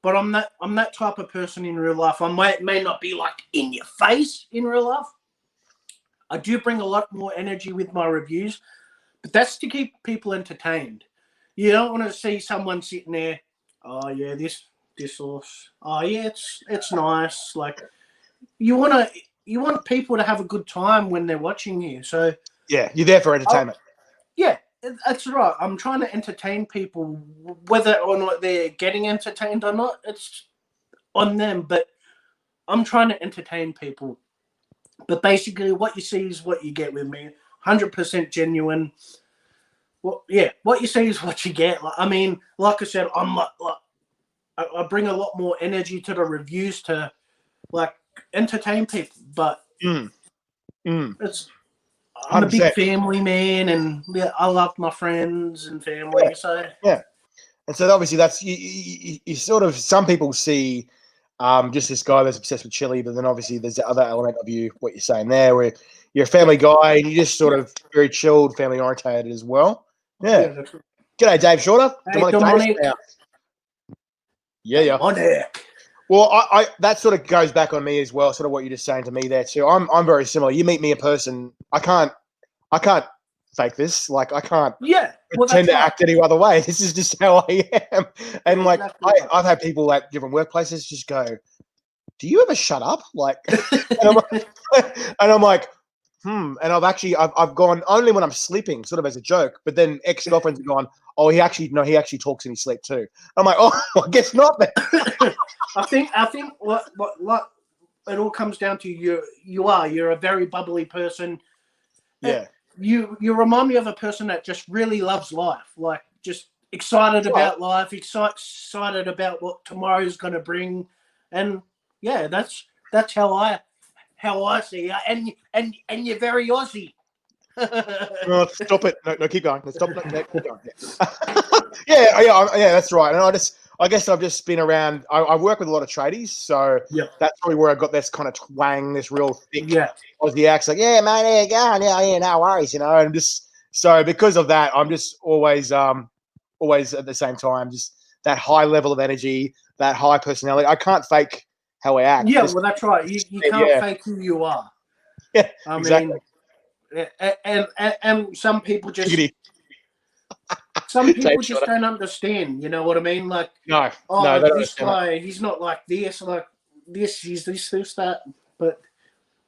but I'm that type of person in real life. I may not be like in your face in real life. I do bring a lot more energy with my reviews, but that's to keep people entertained. You don't want to see someone sitting there, oh yeah, this sauce. Oh yeah, it's nice. Like you want people to have a good time when they're watching you. So
yeah, you're there for entertainment.
Yeah, that's right. I'm trying to entertain people, whether or not they're getting entertained or not. It's on them, but I'm trying to entertain people. But basically, what you see is what you get with me. 100% genuine. Well, yeah, what you see is what you get. Like, I mean, like I said, I'm like I bring a lot more energy to the reviews to like entertain people. But it's I'm a big
100%.
family man, and yeah, I love my friends and family.
Yeah.
So
Yeah. And so obviously that's you sort of, some people see just this guy that's obsessed with chili, but then obviously there's the other element of you, what you're saying there, where you're a family guy and you just sort of very chilled, family orientated as well. Yeah.
yeah, that's right.
G'day, Dave Shorter.
Hey,
Demonic Davis.
Dominic.
Yeah, yeah.
Dominic.
Well, I that sort of goes back on me as well, sort of what you're just saying to me there too. I'm very similar. You meet me in person, I can't fake this. Like I can't
Yeah, well,
pretend
that's
to
right.
act any other way. This is just how I am. And like
Exactly right.
I've had people at different workplaces just go, "Do you ever shut up?" Like, and I'm like, And I've gone only when I'm sleeping, sort of as a joke. But then ex-girlfriends have gone, "Oh, he actually talks in his sleep too." I'm like, "Oh, I guess not then."
I think what it all comes down to, you're a very bubbly person.
Yeah.
You remind me of a person that just really loves life, like just excited about life, excited about what tomorrow's going to bring, and yeah, that's how I see you. And you're very Aussie.
No, stop it. No, keep going. No, stop. No, keep going. Yeah, that's right. And I guess I've just been around. I work with a lot of tradies, so
Yeah.
that's probably where I got this kind of twang, this real thick
Yeah.
Aussie accent. Like, yeah, mate, there you go. Yeah, no worries, And just so because of that, I'm just always at the same time, just that high level of energy, that high personality. I can't fake how I act.
Yeah, well, that's right. You can't fake who you are.
Yeah,
I
exactly.
mean, and some people just
Chickadee.
don't understand. You know what I mean? Like,
No,
this guy, he's not like this, he's this, that. But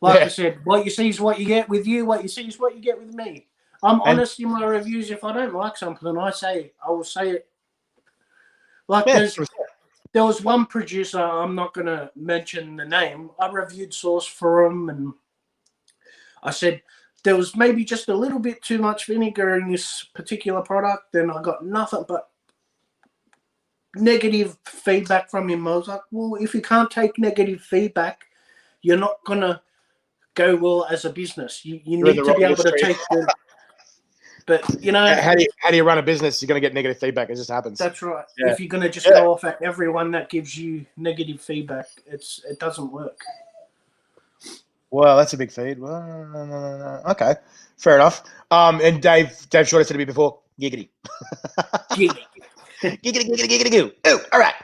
I said, what you see is what you get with you. What you see is what you get with me. I'm honest in my reviews. If I don't like something, I will say it. Like, there was one producer, I'm not going to mention the name. I reviewed sauce for him, and I said there was maybe just a little bit too much vinegar in this particular product, and I got nothing but negative feedback from him. I was like, well, if you can't take negative feedback, you're not going to go well as a business. You need to be able to take the... But,
how do you run a business? You're going to get negative feedback. It just happens.
That's right. Yeah. If you're going to just go off at everyone that gives you negative feedback, it doesn't work.
Well, that's a big feed. Well, no. Okay, fair enough. And Dave Shorter said to me before, giggity.
Giggity.
Giggity goo. Oh, all right.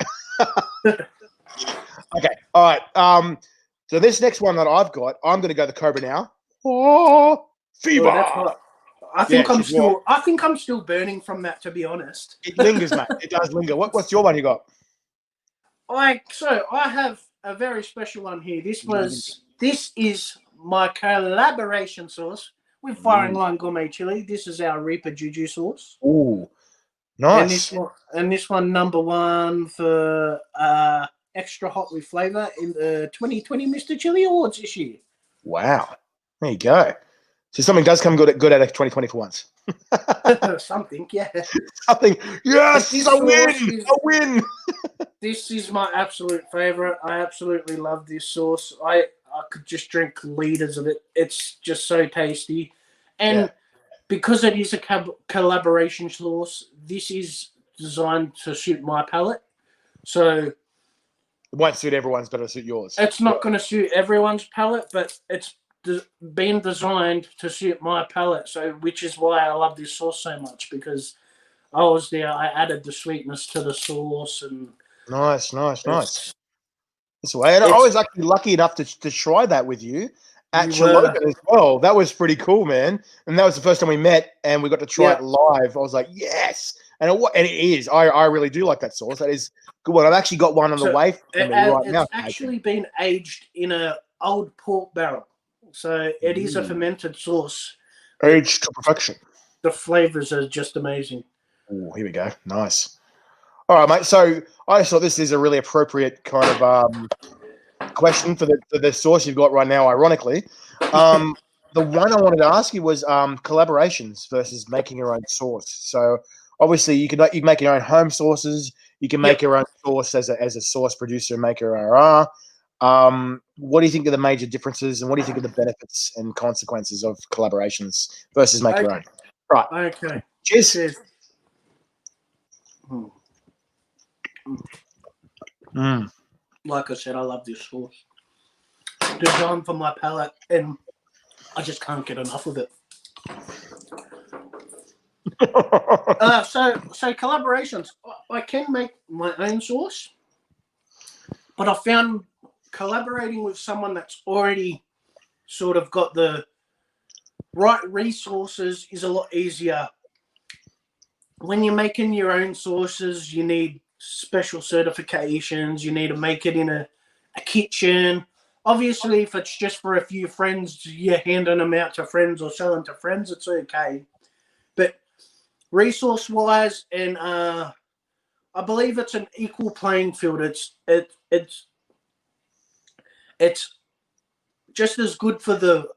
Okay, all right. So this next one that I've got, I'm going to go the Cobra now. Oh, fever.
That's right. I think I'm still burning from that, to be honest.
It lingers, mate. It does linger. What's your one you got?
I have a very special one here. This is my collaboration sauce with Firing Line Gourmet Chili. This is our Reaper Juju sauce.
Ooh, nice.
And this one number one for extra hot with flavor in the 2020 Mr. Chili Awards this year.
Wow, there you go. So something does come good out of 2020 for once.
Something, yeah.
Something. Yes, a win. A win.
This is my absolute favorite. I absolutely love this sauce. I could just drink liters of it. It's just so tasty. And because it is a collaboration sauce, this is designed to suit my palate. So
it won't suit everyone's, but it'll suit yours.
It's not going to suit everyone's palate, but it's been designed to suit my palate. So, which is why I love this sauce so much, because I added the sweetness to the sauce. And
nice. This way, and I was actually lucky enough to try that with you at Chiloka as well. That was pretty cool, man. And that was the first time we met, and we got to try it live. I was like, yes, and it is. I really do like that sauce. That is a good one. I've actually got one on the way for me right now.
It's actually been aged in an old pork barrel, so it is a fermented sauce.
Aged to perfection.
The flavors are just amazing.
Oh, here we go. Nice. All right, mate. So I just thought this is a really appropriate kind of question for the sauce you've got right now, ironically. The one I wanted to ask you was collaborations versus making your own sauce. So obviously you can make your own home sauces. You can make your own sauce as a sauce producer and make your own. What do you think are the major differences, and what do you think are the benefits and consequences of collaborations versus make your own? Right.
Okay.
Cheers.
Cheers. Like I said, I love this sauce. Designed for my palate, and I just can't get enough of it. So collaborations. I can make my own sauce, but I found collaborating with someone that's already sort of got the right resources is a lot easier. When you're making your own sauces, you need special certifications. You need to make it in a kitchen. Obviously, if it's just for a few friends, you're handing them out to friends or selling to friends, it's okay. But resource-wise, and I believe it's an equal playing field. It's just as good for the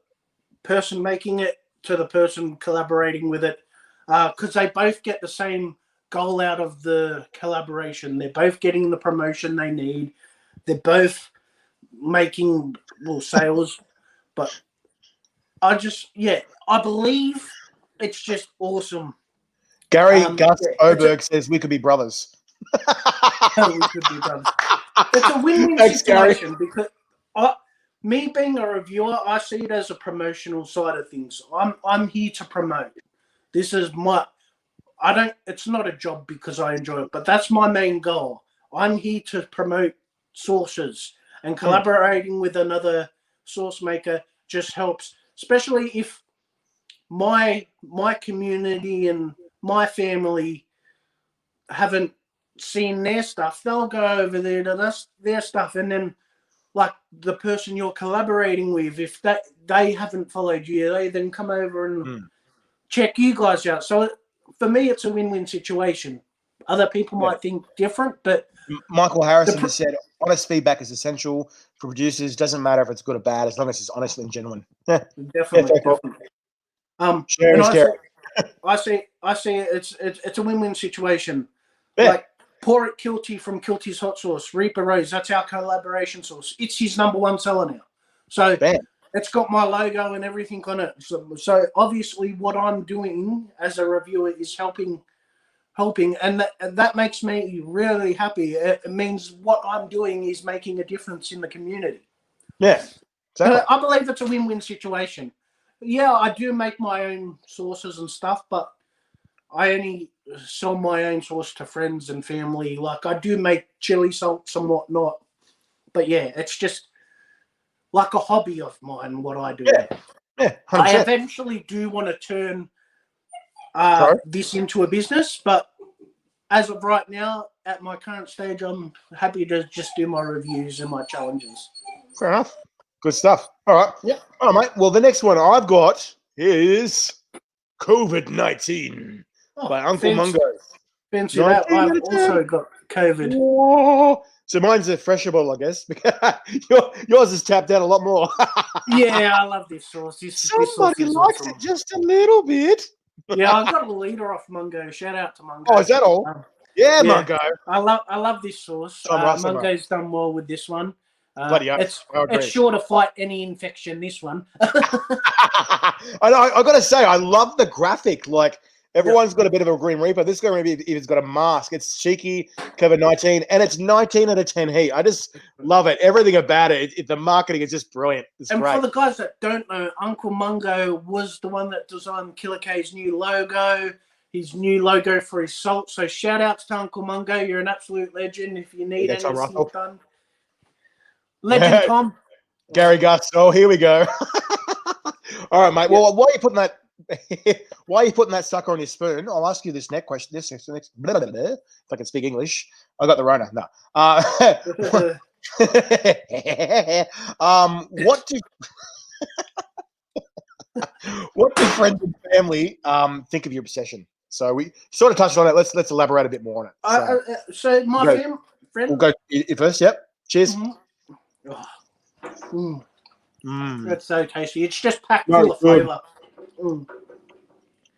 person making it to the person collaborating with it, because they both get the same goal out of the collaboration. They're both getting the promotion they need. They're both making sales, but I believe it's just awesome.
Gary Gus Oberg says we could be brothers.
We could be brothers. It's a win-win situation, Gary. Because me being a reviewer, I see it as a promotional side of things. I'm here to promote. This is it's not a job because I enjoy it, but that's my main goal. I'm here to promote sauces, and collaborating with another sauce maker just helps, especially if my community and my family haven't seen their stuff. They'll go over there to their stuff, and then like the person you're collaborating with, if they haven't followed you, they then come over and check you guys out. So for me, it's a win-win situation. Other people might think different, but
Michael Harrison just said honest feedback is essential for producers. Doesn't matter if it's good or bad, as long as it's honest and genuine.
Definitely.
Sharing is caring.
I see it's a win-win situation. Like Pour It Kilty from Kilty's Hot Sauce, Reaper Rose, that's our collaboration sauce. It's his #1 seller now. So it's got my logo and everything on it. So obviously what I'm doing as a reviewer is helping, and that makes me really happy. It means what I'm doing is making a difference in the community.
Yeah, exactly.
I believe it's a win-win situation. Yeah, I do make my own sauces and stuff, but I only sell my own sauce to friends and family. Like I do make chili salts and whatnot, but yeah, it's just like a hobby of mine. What I do.
Yeah.
I eventually do want to turn this into a business, but as of right now, at my current stage, I'm happy to just do my reviews and my challenges.
Fair enough. Good stuff. All right.
Yeah.
All right, mate. Well, the next one I've got is COVID-19 by Uncle Mungo.
Fancy that. I've also got COVID.
Whoa. So mine's a fresher bottle, I guess. Yours is tapped out a lot more.
Yeah, I love this sauce.
Somebody likes it just a little bit.
Yeah, I got a liter off Mungo. Shout out to Mungo.
Oh, is that all? Yeah, Mungo.
I love this sauce. Mungo's done well with this one.
Bloody
it's sure to fight any infection, this one.
I got to say, I love the graphic. Like, everyone's got a bit of a Green Reaper. This guy, maybe if it's got a mask, it's cheeky, COVID-19, and it's 19 out of 10 heat. I just love it. Everything about it. The marketing is just brilliant. It's great.
For the guys that don't know, Uncle Mungo was the one that designed Killer K's new logo, his new logo for his salt. So shout outs to Uncle Mungo. You're an absolute legend. If you need anything done. Legend, Tom.
Gary Gus. Oh, here we go. All right, mate. Well, why are you putting that sucker on your spoon? I'll ask you this next question. This next, blah, blah, blah, if I can speak English. I got the Rona. No. What do friends and family think of your obsession? So we sort of touched on it. Let's elaborate a bit more on it.
So my friend.
We'll go first. Yep. Cheers.
That's so tasty. It's just packed full of flavour.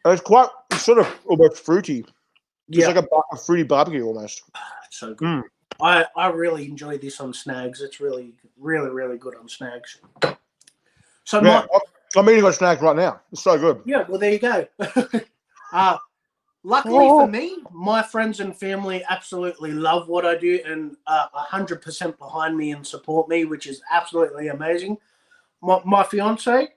It's sort of almost fruity. It's like a fruity barbecue almost.
It's so good. I really enjoy this on snags. It's really, really, really good on snags. So
Yeah, I'm eating a snack right now. It's so good.
yeah, well, there you go. Luckily for me, my friends and family absolutely love what I do and are 100% behind me and support me, which is absolutely amazing. My fiance,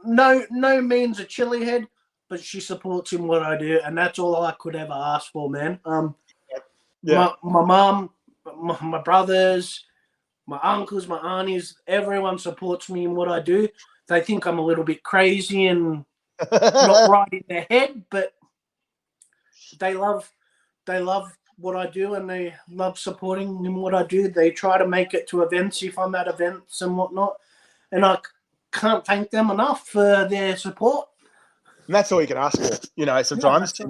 no means a chili head, but she supports in what I do, and that's all I could ever ask for, man.
Yeah.
My mom, my brothers, my uncles, my aunties, everyone supports me in what I do. They think I'm a little bit crazy and not right in their head, but they love what I do and they love supporting in what I do. They try to make it to events if I'm at events and whatnot, and I can't thank them enough for their support.
And that's all you can ask for, sometimes,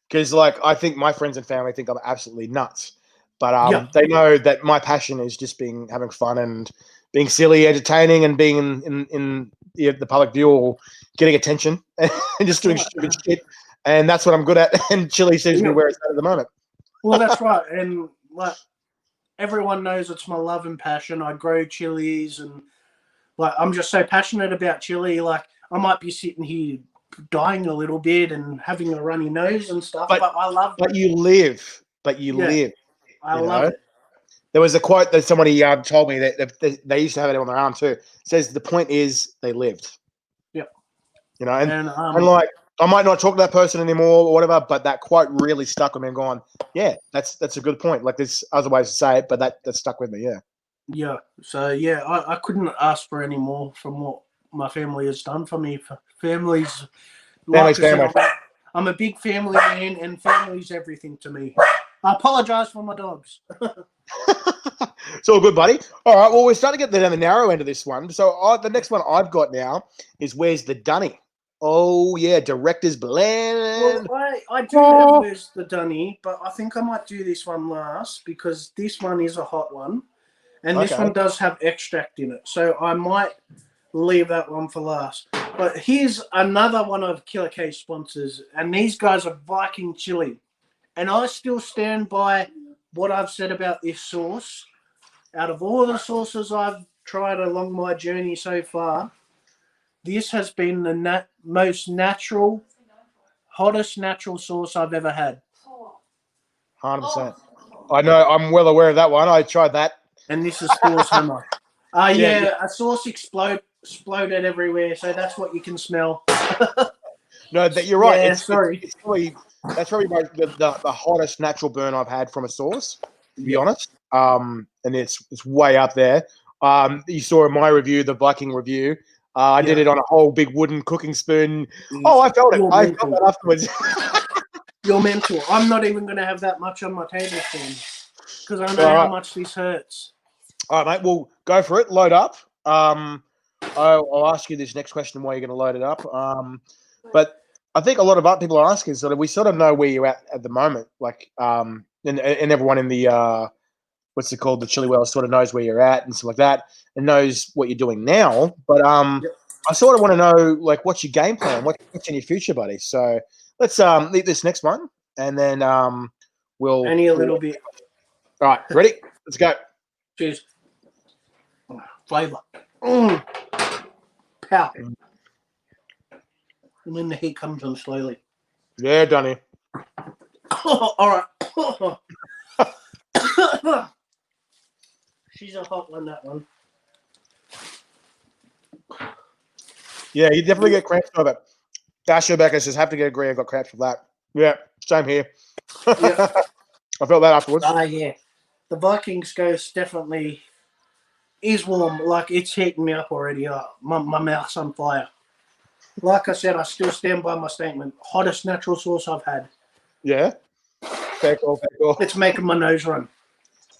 because like I think my friends and family think I'm absolutely nuts, but they know that my passion is just having fun and being silly, entertaining, and being in the public view or getting attention and just doing stupid shit. And that's what I'm good at. And chili seems to be where it's at the moment.
Well, that's right. And like everyone knows it's my love and passion. I grow chilies and like I'm just so passionate about chili. Like I might be sitting here dying a little bit and having a runny nose and stuff, but I love.
But you live.
I love it.
There was a quote that somebody told me that they used to have it on their arm too. It says the point is they lived.
Yep.
And like I might not talk to that person anymore or whatever, but that quote really stuck with me and going, yeah, that's a good point. Like there's other ways to say it, but that stuck with me. Yeah.
Yeah. So yeah, I couldn't ask for any more from what my family has done for me. Family's family. I'm a big family man, and family's everything to me. I apologize for my dogs.
It's all good, buddy. All right. Well, we're starting to get down the narrow end of this one. So the next one I've got now is Where's the Dunny? Oh, yeah. Director's Blend.
Well, I do have Where's the Dunny, but I think I might do this one last because this one is a hot one. And this one does have extract in it. So I might leave that one for last. But here's another one of Killer K's sponsors. And these guys are Viking Chili. And I still stand by what I've said about this sauce. Out of all the sauces I've tried along my journey so far, this has been the most natural, hottest natural sauce I've ever had.
100%. I know. I'm well aware of that one. I tried that.
And this is Thor's Hammer. A sauce exploded everywhere, so that's what you can smell.
No, you're right.
Yeah, sorry.
That's probably the hottest natural burn I've had from a sauce, to be honest. And it's way up there. You saw in my review, the Viking review. I did it on a whole big wooden cooking spoon. Oh, I felt it. I felt that afterwards.
You're mental. I'm not even going to have that much on my tablespoon because I know how much this hurts.
All right, mate. Well, go for it. Load up. I'll ask you this next question while you're going to load it up. But I think a lot of people are asking we sort of know where you're at the moment. Like, and everyone in the what's it called, the Chili Well sort of knows where you're at and stuff like that, and knows what you're doing now. But I sort of want to know like what's your game plan, what's in your future, buddy. So let's leave this next one, and then we'll
only a little bit.
All right, ready? Let's go.
Cheers. Flavor. Pow. And then the heat comes on slowly.
Yeah, Donny.
Oh, all right. She's a hot one, that one.
Yeah, you definitely get cramps from it. Dasher Becker says, have to get agree. I got cramps from that. Yeah, same here. Yeah. I felt that afterwards.
Yeah. The Vikings Ghost definitely is warm. Like, it's heating me up already. My mouth's on fire. Like I said, I still stand by my statement. Hottest natural sauce I've had.
Yeah. Fair call.
It's making my nose run.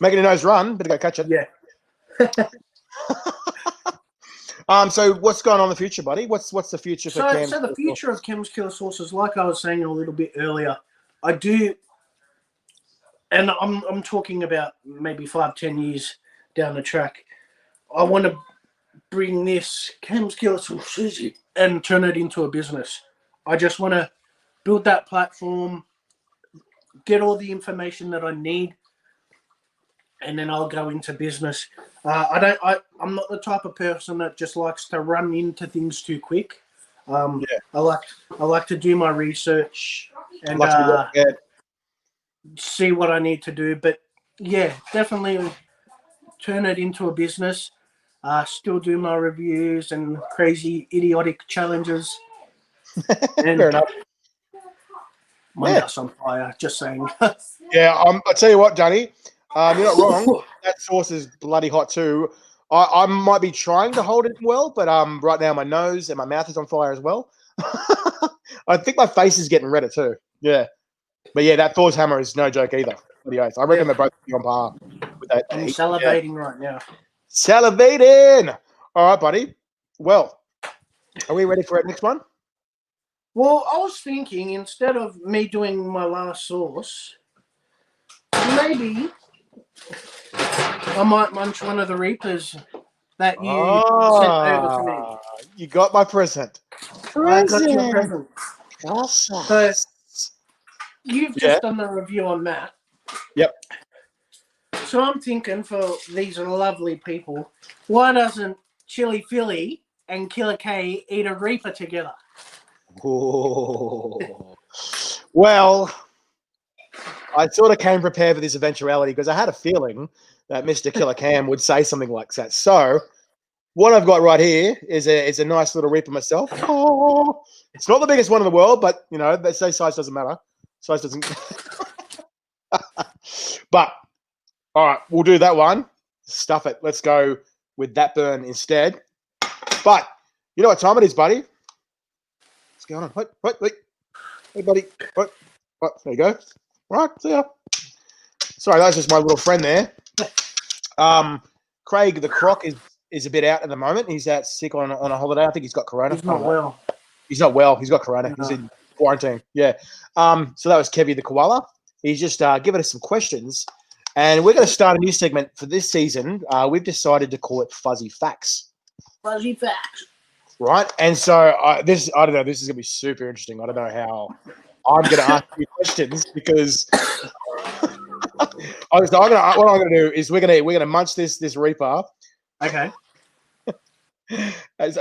Making your nose run? Better go catch it.
Yeah.
So what's going on in the future, buddy? What's the future for Cam's?
So the future of Cam's Killer Sauces, like I was saying a little bit earlier, I do, and I'm talking about maybe 5-10 years down the track. I want to bring this Cam's Killer Sauces and turn it into a business. I just want to build that platform, get all the information that I need, and then I'll go into business. I'm not the type of person that just likes to run into things too quick. I like to do my research and see what I need to do. But yeah, definitely turn it into a business. Still do my reviews and crazy idiotic challenges. And
Fair enough.
My mouth's on fire. Just saying.
Yeah, I tell you what, Danny, you're not wrong. That sauce is bloody hot too. I might be trying to hold it well, but right now my nose and my mouth is on fire as well. I think my face is getting redder too. Yeah, but yeah, that Thor's hammer is no joke either. I reckon they're both on par with that.
I'm salivating right now.
Salivating. All right, buddy. Well, are we ready for our next one?
Well, I was thinking instead of me doing my last sauce, maybe I might munch one of the Reapers that you sent over to me.
You got my present.
I got your present.
Awesome.
So you've just done the review on that.
Yep.
So I'm thinking for these lovely people, why doesn't Chili Philly and Killer K eat a Reaper together?
Ooh. Well, I sort of came prepared for this eventuality because I had a feeling that Mr. Killer Cam would say something like that. So what I've got right here is a nice little Reaper myself. Oh, it's not the biggest one in the world, but you know, they say size doesn't matter. Size doesn't. But all right, we'll do that one. Stuff it. Let's go with that burn instead. But you know what time it is, buddy? What's going on? Wait. Hey, buddy. What? There you go. All right, see ya. Sorry, that was just my little friend there. Craig the Croc is a bit out at the moment. He's out sick on a holiday. I think he's got corona.
He's not well.
He's not well. He's got corona.
No.
He's in quarantine. Yeah. So that was Kevy the Koala. He's just giving us some questions. And we're going to start a new segment for this season. We've decided to call it Fuzzy Facts.
Fuzzy Facts.
Right. And so I don't know. This is going to be super interesting. I don't know how I'm going to ask you questions because what I'm going to do is we're going to munch this Reaper.
Okay.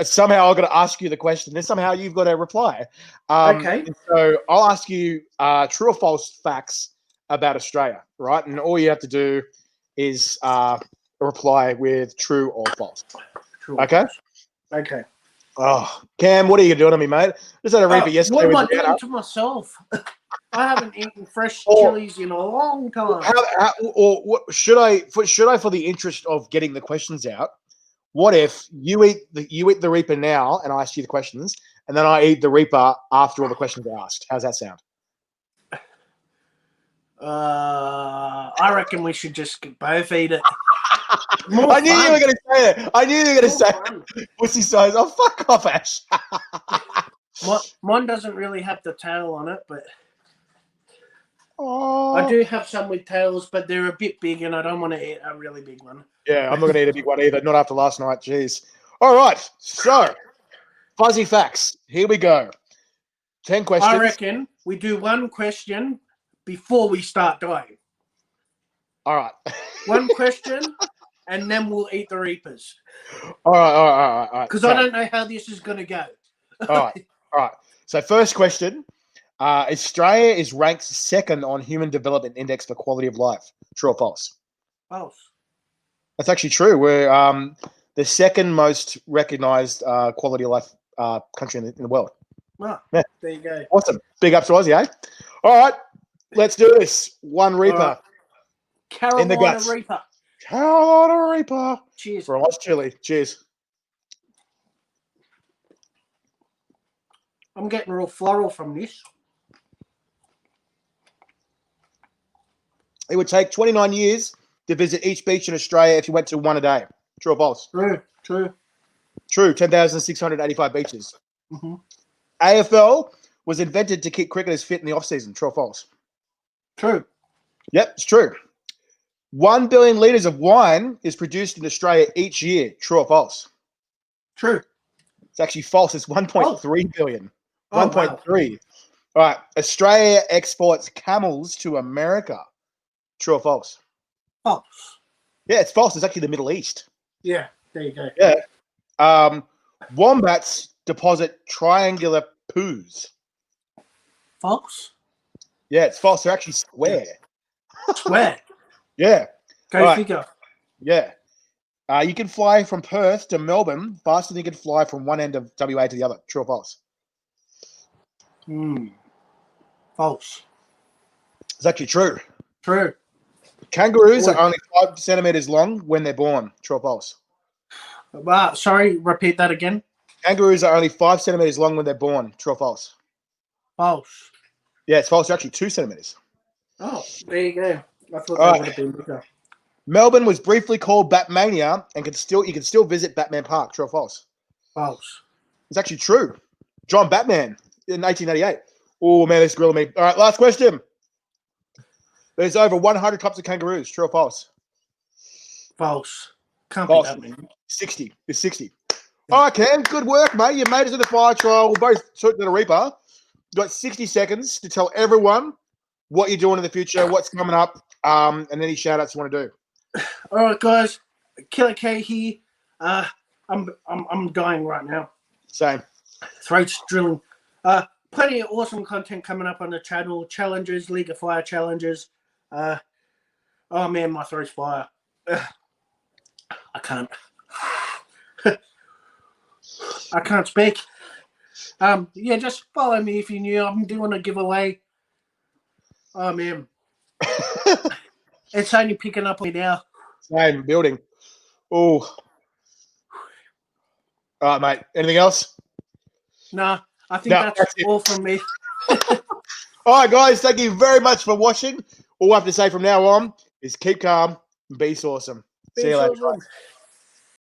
Somehow I'm going to ask you the question. Then somehow you've got to reply.
Okay.
So I'll ask you true or false facts about Australia, right? And all you have to do is reply with true or false.
True.
Okay?
Okay.
Oh, Cam, what are you doing to me, mate? Just had a Reaper yesterday.
What am I doing to myself? I haven't eaten fresh chilies in a long time.
Should I, for the interest of getting the questions out, what if you eat the Reaper now and I ask you the questions, and then I eat the Reaper after all the questions are asked? How's that sound?
I reckon we should just both eat it.
I knew you were going to say it. I knew you were going to say it. Pussy size. Oh, fuck off, Ash.
Mine doesn't really have the tail on it, but I do have some with tails, but they're a bit big, and I don't want to eat a really big one.
Yeah, I'm not going to eat a big one either. Not after last night. Jeez. All right. So, Fuzzy Facts. Here we go. 10 questions.
I reckon we do one question before we start dying.
All right.
One question, and then we'll eat the Reapers.
All right.
Because I don't know how this is going to go.
All right. So first question. Australia is ranked second on Human Development Index for quality of life. True or false?
False.
That's actually true. We're the second most recognized quality of life country in the world.
Oh, yeah. There you go.
Awesome. Big up to Aussie, eh? All right. Let's do this. One Reaper.
Right. Carolina
in the guts.
Reaper.
Carolina Reaper.
Cheers.
For a nice chili. Cheers.
I'm getting real floral from this.
It would take 29 years to visit each beach in Australia if you went to one a day. True or false?
True.
True. 10,685 beaches.
Mm-hmm.
AFL was invented to keep cricketers fit in the off-season. True or false?
True.
Yep, it's true. 1 billion litres of wine is produced in Australia each year. True or false?
True.
It's actually false. It's 1.3 billion. 1.3.
Wow.
All right. Australia exports camels to America. True or false?
False.
Yeah, it's false. It's actually the Middle East.
Yeah, there you go.
Yeah. Wombats deposit triangular poos.
False.
Yeah, it's false. They're actually square.
Swear.
Yeah.
Go
All right.
figure.
Yeah. You can fly from Perth to Melbourne faster than you can fly from one end of WA to the other. True or false?
False.
It's actually true.
True.
Kangaroos are only 5 centimeters long when they're born. True or false?
Sorry, repeat that again.
Kangaroos are only 5 centimeters long when they're born. True or false?
False.
Yeah, it's false. They're actually 2 centimeters.
Oh, there you go. I thought
All
that
right.
would have been bigger.
Melbourne was briefly called Batmania and you can still visit Batman Park. True or false?
False.
It's actually true. John Batman in 1888. Oh man, this is grilling me. All right, last question. There's over 100 types of kangaroos. True or false?
False. Can't
False.
be that many.
60. It's 60. All right, Cam. Good work, mate. You made it to the fire trial. We're both shooting at a Reaper. You got 60 seconds to tell everyone what you're doing in the future, what's coming up, and any shout outs you want to do.
All right, guys. Killer K here. I'm dying right now.
Same.
Throat's drilling. Plenty of awesome content coming up on the channel. Challenges, League of Fire challenges. Oh man, my throat's fire. I can't. I can't speak. Yeah, just follow me if you're new. I'm doing a giveaway. Oh man, it's only picking up on me now.
Same building. Oh. All right, mate. Anything else?
Nah, I think that's all from me.
All right, guys. Thank you very much for watching. All I have to say from now on is keep calm and be awesome. See you later. Guys.